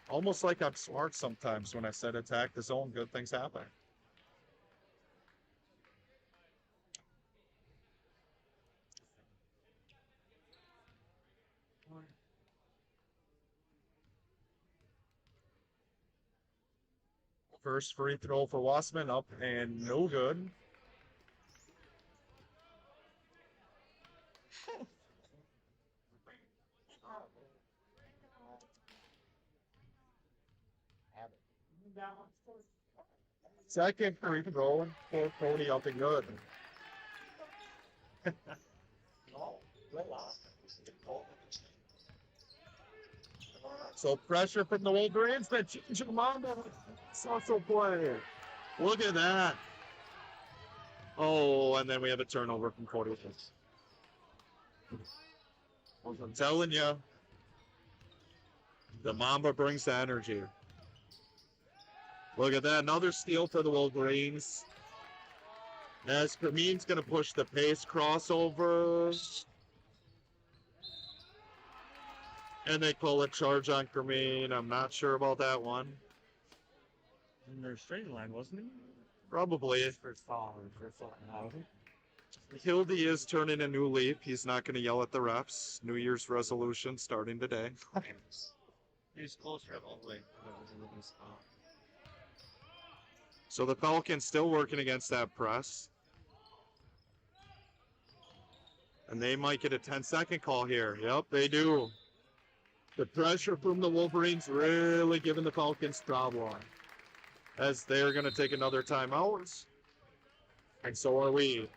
Almost like I'm smart sometimes when I said attack the zone. Good things happen. First free throw for Wassman, up and no good. Second free throw for Cody, up and good. So pressure from the Wolverines, but Ginger Mamba also play. Look at that. Oh, and then we have a turnover from Cody. I'm telling you, the Mamba brings the energy. Look at that, another steal for the Wolverines. As Kermeen's going to push the pace crossover. And they call a charge on Kermeen. I'm not sure about that one. In their straight line, wasn't he? Probably. Hildy is turning a new leaf. He's not going to yell at the refs. New Year's resolution starting today. He's closer all the way. So the Falcons still working against that press. And they might get a 10-second call here. Yep, they do. The pressure from the Wolverines really giving the Falcons problem. As they're going to take another timeout. And so are we.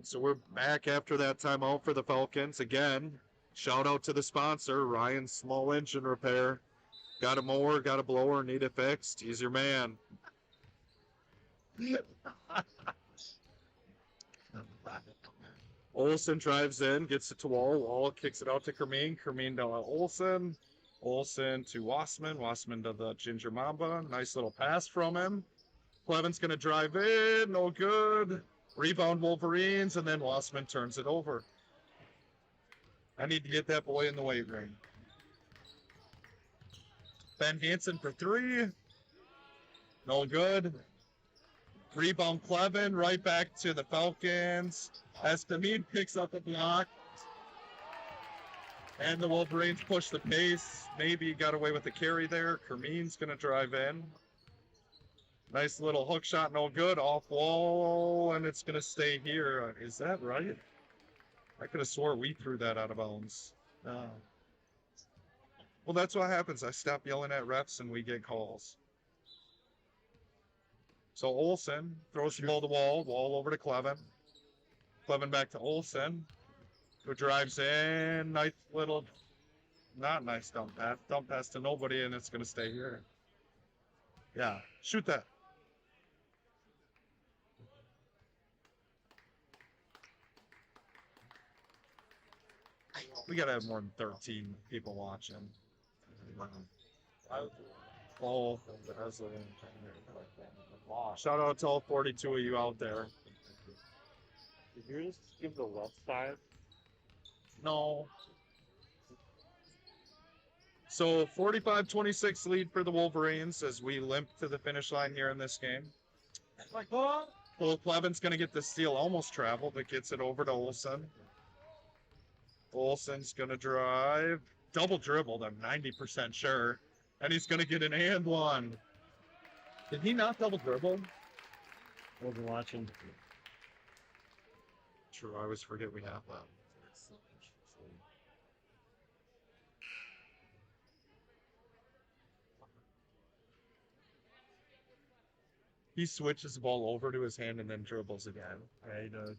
So we're back after that timeout for the Falcons. Again, shout out to the sponsor, Ryan Small Engine Repair. Got a mower, got a blower, need it fixed. He's your man. Olsen drives in, gets it to Wall. Wall kicks it out to Kermeen. Kermeen to Olsen. Olsen to Wassman. Wassman to the Ginger Mamba. Nice little pass from him. Clevin's going to drive in. No good. Rebound Wolverines, and then Wassman turns it over. I need to get that boy in the weight room. Ben Hansen for three. No good. Rebound Clevin, right back to the Falcons. Estamid picks up the block. And the Wolverines push the pace. Maybe got away with the carry there. Kermin's going to drive in. Nice little hook shot, no good. Off wall, and it's going to stay here. Is that right? I could have swore we threw that out of bounds. No. Well, that's what happens. I stop yelling at refs and we get calls. So Olsen throws the ball to Wall. Wall over to Clevin. Clevin back to Olsen, who drives in. Nice little, not nice dump pass. Dump pass to nobody, and it's going to stay here. Yeah, shoot that. We got to have more than 13 people watching. Oh, shout out to all 42 of you out there. Did you just give the left side? No. So 45-26 lead for the Wolverines as we limp to the finish line here in this game. Well, Clevin's going to get the steal, almost travel, but gets it over to Olsen. Olsen's going to drive. Double dribbled, I'm 90% sure. And he's going to get an and one. Did he not double dribble? Wasn't watching. True, I always forget we have that. He switches the ball over to his hand and then dribbles again. Yeah, he does.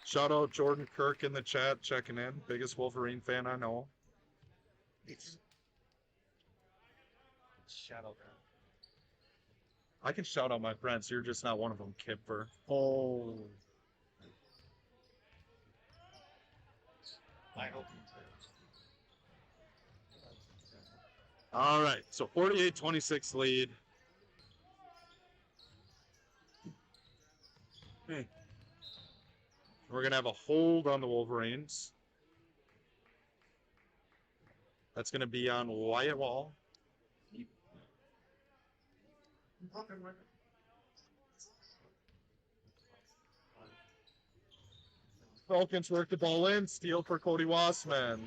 Shout out Jordan Kirk in the chat checking in. Biggest Wolverine fan I know. Shout out. I can shout out my friends. You're just not one of them, Kipper. Oh. I hope All right, so 48-26 lead. We're going to have a hold on the Wolverines. That's going to be on Wyatt Wall. Falcons work the ball in. Steal for Cody Wassman.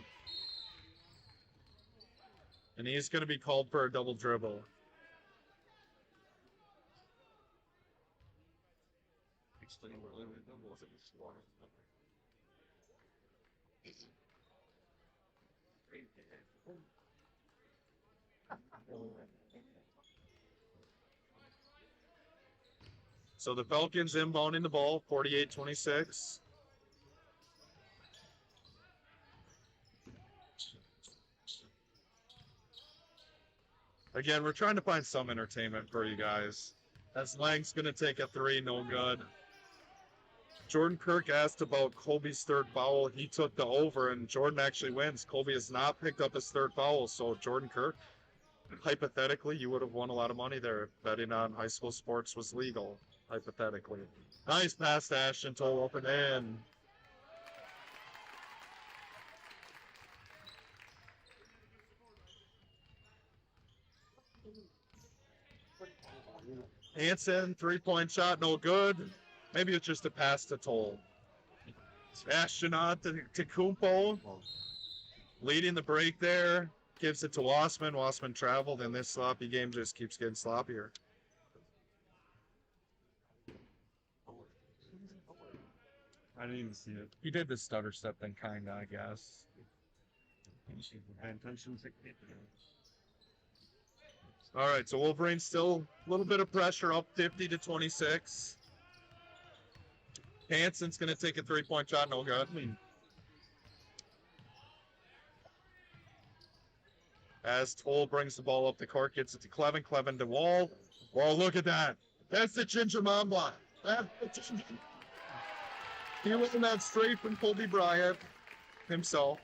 And he's going to be called for a double dribble. So the Falcons inbounding the ball, 48-26. Again, we're trying to find some entertainment for you guys. As Lang's going to take a three, no good. Jordan Kirk asked about Colby's third foul. He took the over, and Jordan actually wins. Colby has not picked up his third foul, so Jordan Kirk, hypothetically, you would have won a lot of money there if betting on high school sports was legal, hypothetically. Nice pass to Ashton to open in. Hansen, three-point shot, no good. Maybe it's just a pass to Toll. Astronaut to Kumpo. Leading the break there. Gives it to Wassman. Wassman traveled, and this sloppy game just keeps getting sloppier. I didn't even see it. He did the stutter step thing, kinda, I guess. Paying attention. All right, so Wolverines still a little bit of pressure, up 50-26. Hansen's going to take a three-point shot, no good. As Toll brings the ball up the court, gets it to Clevin. Clevin to Wall. Wall, look at that. That's the Ginger Mamba. That's the Ginger. He was that straight from Colby Bryant himself.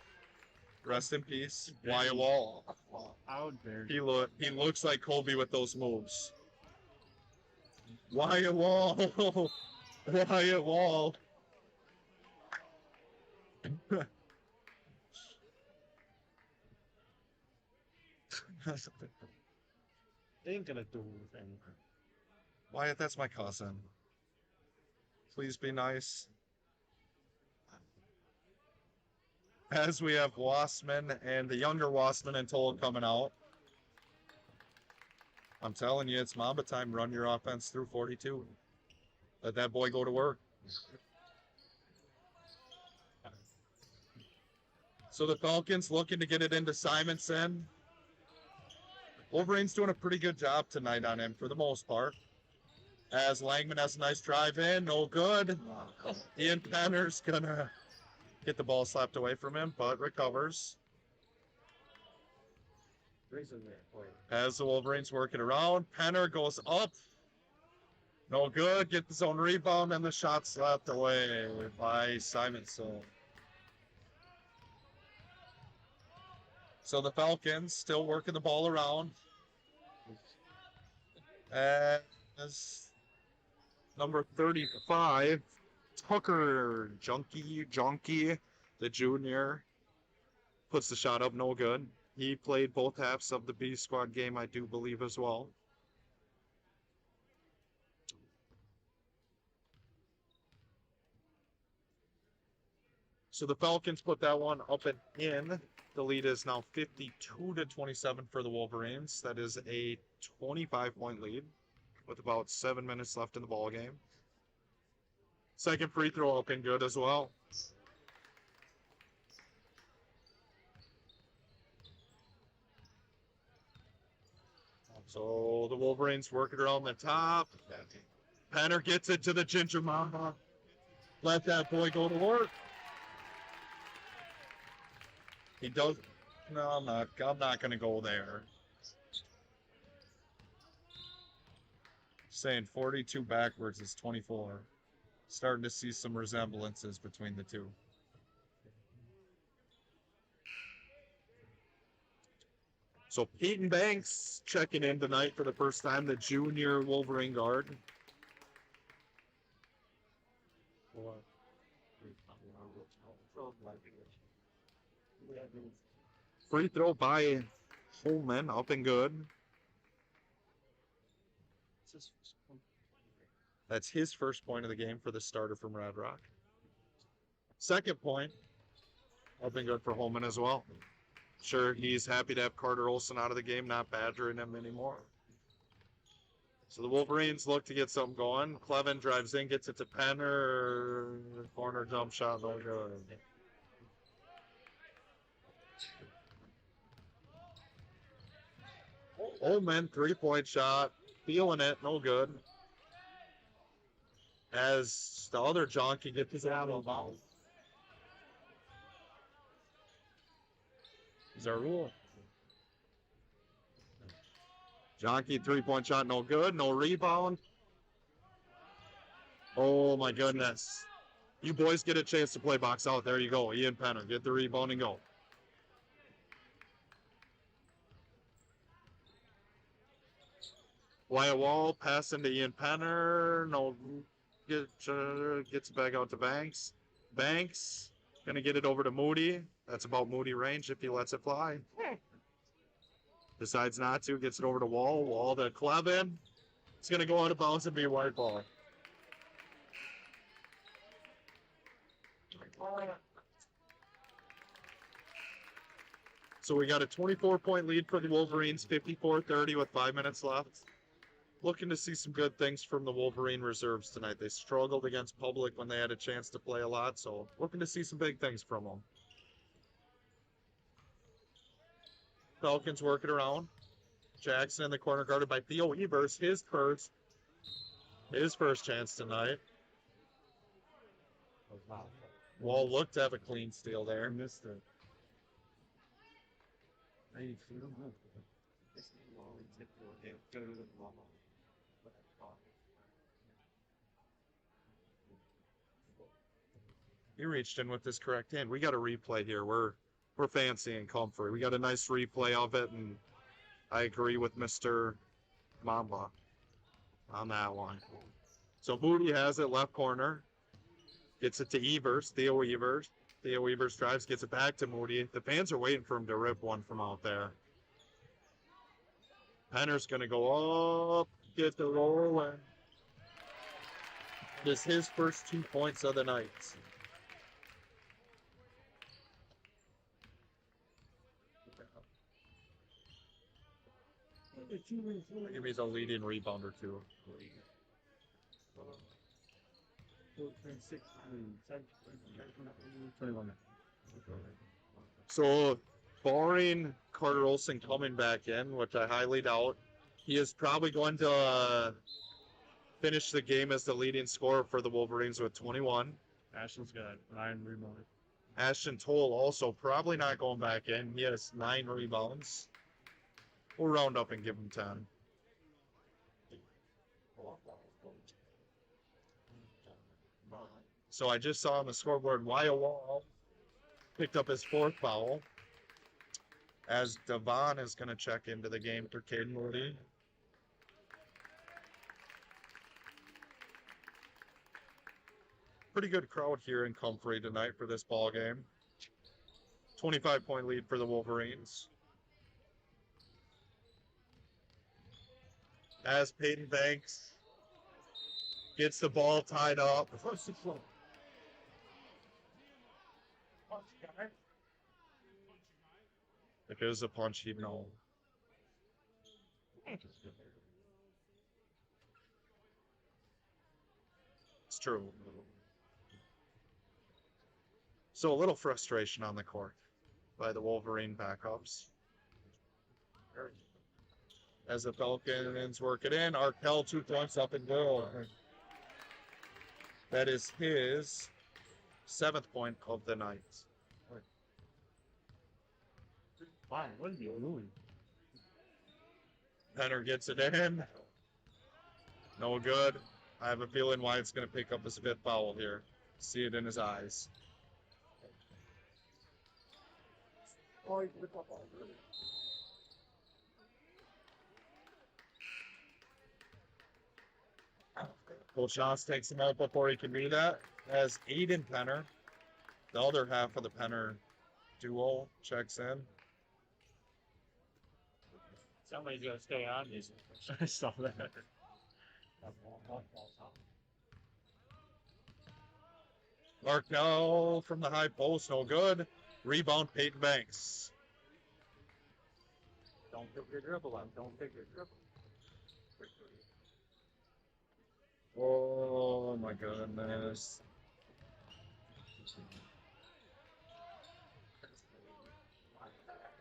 Rest in peace, Wyatt Wall. How dare He looks like Colby with those moves. Wyatt Wall. Wyatt Wall. They ain't gonna do anything. Wyatt, that's my cousin. Please be nice. As we have Wassman and the younger Wassman and Toll coming out. I'm telling you, it's Mamba time. Run your offense through 42. Let that boy go to work. So the Falcons looking to get it into Simonson. Wolverine's doing a pretty good job tonight on him for the most part. As Langman has a nice drive in, no good. Ian Penner's gonna get the ball slapped away from him, but recovers. As the Wolverines work it around, Penner goes up. No good. Get his own rebound and the shot slapped away by Simonson. So the Falcons still working the ball around. As number 35, Tucker Junkie, the junior, puts the shot up, no good. He played both halves of the B squad game, I do believe, as well. So the Falcons put that one up and in. The lead is now 52-27 for the Wolverines. That is a 25-point lead with about 7 minutes left in the ball game. Second free throw up and good as well. So the Wolverines work it around the top. Penner gets it to the Ginger Mama. Let that boy go to work. He does. No, I'm not going to go there. Saying 42 backwards is 24. Starting to see some resemblances between the two. So Peyton Banks checking in tonight for the first time, the junior Wolverine guard. Free throw by Holman, up and good. That's his first point of the game for the starter from Red Rock. Second point, up and good for Holman as well. Sure, he's happy to have Carter Olson out of the game, not badgering him anymore. So the Wolverines look to get something going. Clevin drives in, gets it to Penner. Corner jump shot, no good. Holman, three-point shot. Feeling it, no good. As the other Jonky gets his out of bounds. Is our rule. Jonky, three-point shot, no good. No rebound. Oh, my goodness. You boys get a chance to play box out. There you go. Ian Penner, get the rebound and go. Wyatt Wall passing to Ian Penner. No, gets back out to Banks. Banks gonna get it over to Moody. That's about Moody range if he lets it fly. Decides not to. Gets it over to Wall. Wall to Clevin. It's gonna go out of bounds and be a white ball. So we got a 24-point lead for the Wolverines, 54-30 with 5 minutes left. Looking to see some good things from the Wolverine reserves tonight. They struggled against Public when they had a chance to play a lot, so looking to see some big things from them. Falcons working around. Jackson in the corner guarded by Theo Evers. His first chance tonight. Wall looked to have a clean steal there. Missed it. He reached in with his correct hand. We got a replay here. We're fancy and comfy. We got a nice replay of it, and I agree with Mr. Mamba on that one. So Moody has it left corner. Gets it to Evers, Theo Evers. Theo Evers drives, gets it back to Moody. The fans are waiting for him to rip one from out there. Penner's going to go up, get the roll, and this is his first 2 points of the night. Give me the leading rebounder too. So, barring Carter Olson coming back in, which I highly doubt, he is probably going to finish the game as the leading scorer for the Wolverines with 21. Ashton's got 9 rebounds. Ashton Toll also probably not going back in. He has 9 rebounds. We'll round up and give him 10. So I just saw on the scoreboard, Wyatt Wall picked up his 4th foul. As Devon is going to check into the game for Caden Moody. Pretty good crowd here in Comfrey tonight for this ball game. 25-point lead for the Wolverines. As Peyton Banks gets the ball tied up. If it was a punch, he'd know. It's true. So a little frustration on the court by the Wolverine backups. As the Falcons work it in, Arkell 2 points up and goal. That is his 7th point of the night. Fine, what are you doing? Penner gets it in. No good. I have a feeling Wyatt's going to pick up his 5th foul here. See it in his eyes. Coach Jones takes him out before he can do that. As Aiden Penner, the other half of the Penner duo, checks in. Somebody's gonna stay on these. I saw that. Arkell from the high post, no good. Rebound, Peyton Banks. Don't pick your dribble up. Don't pick your dribble. Oh my goodness.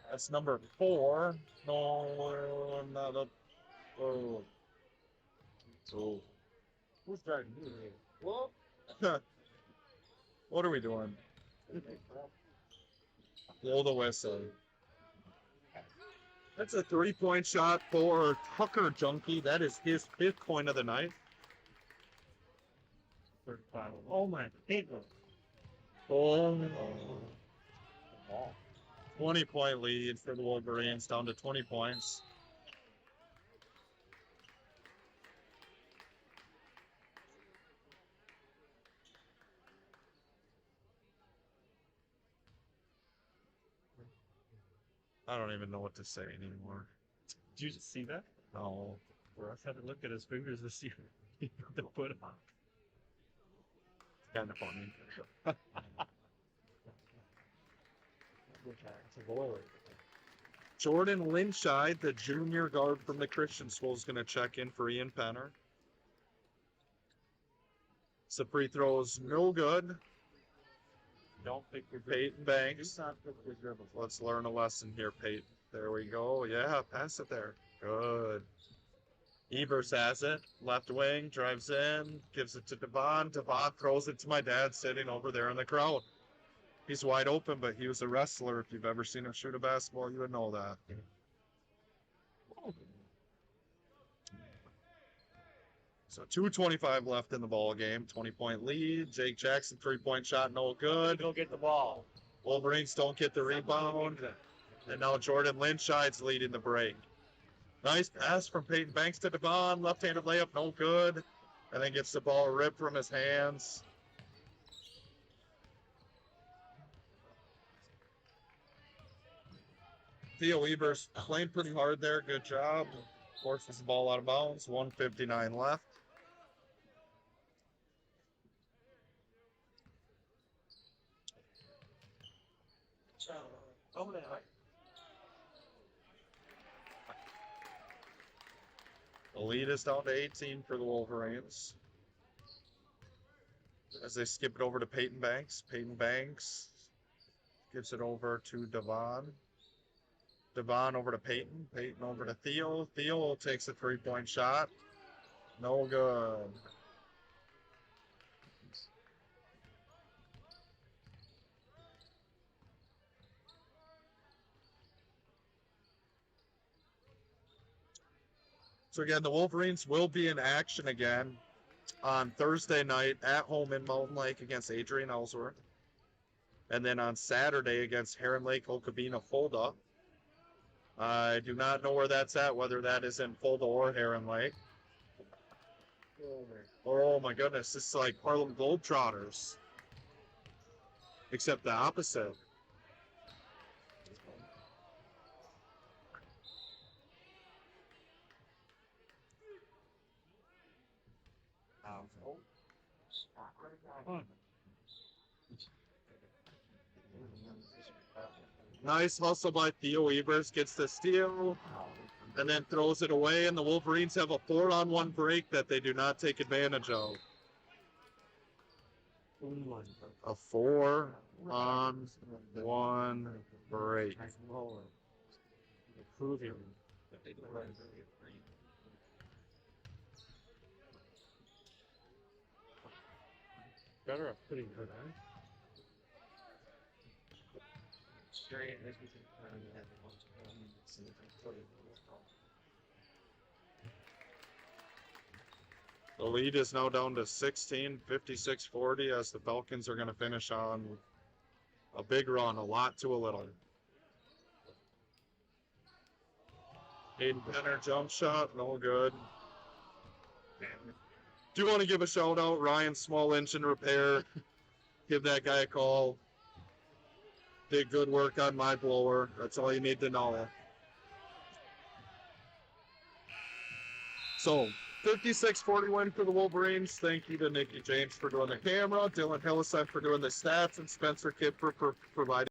That's number 4. No, not a. Oh. Oh. Who's trying to do it? Well, what are we doing? Blow the whistle. That's a 3-point shot for Tucker Junkie. That is his 5th point of the night. Oh my goodness. Oh. 20-point lead for the Wolverines, down to 20 points. I don't even know what to say anymore. Did you just see that? No. Russ had to look at his fingers to see the foot on. It's kind of funny. Jordan Lynchide, the junior guard from the Christian school, is going to check in for Ian Penner. So free throws, no good. Don't pick your Peyton Banks. Do not pick your dribble. Let's learn a lesson here, Peyton. There we go. Yeah, pass it there. Good. Evers has it. Left wing, drives in, gives it to Devon. Devon throws it to my dad sitting over there in the crowd. He's wide open, but he was a wrestler. If you've ever seen him shoot a basketball, you would know that. So 2:25 left in the ball game. 20-point lead. Jake Jackson, 3-point shot, no good. Go get the ball. Wolverines don't get the rebound. And now Jordan Lynchide's leading the break. Nice pass from Peyton Banks to Devon. Left-handed layup, no good. And then gets the ball ripped from his hands. Theo Evers playing pretty hard there. Good job. Forces the ball out of bounds. 1:59 left. The lead is down to 18 for the Wolverines. As they skip it over to Peyton Banks. Peyton Banks gives it over to Devon. Devon over to Peyton. Peyton over to Theo. Theo takes a three-point shot. No good. So again, the Wolverines will be in action again on Thursday night at home in Mountain Lake against Adrian Ellsworth. And then on Saturday against Heron Lake, Okabena, Fulda. I do not know where that's at, whether that is in Fulda or Heron Lake. Oh my goodness, this is like Harlem Globetrotters. Except the opposite. Nice hustle by Theo Evers, gets the steal, and then throws it away, and the Wolverines have a 4-on-1 break that they do not take advantage of. A 4-on-1 break. Better up pretty good, huh? The lead is now down to 16, 56-40, as the Falcons are going to finish on a big run, a lot to a little. Aiden Penner jump shot, no good. Do want to give a shout out, Ryan Small Engine Repair. Give that guy a call. Did good work on my blower. That's all you need to know. So, 56-40 win for the Wolverines. Thank you to Nikki James for doing the camera, Dylan Hillisette for doing the stats, and Spencer Kidd for providing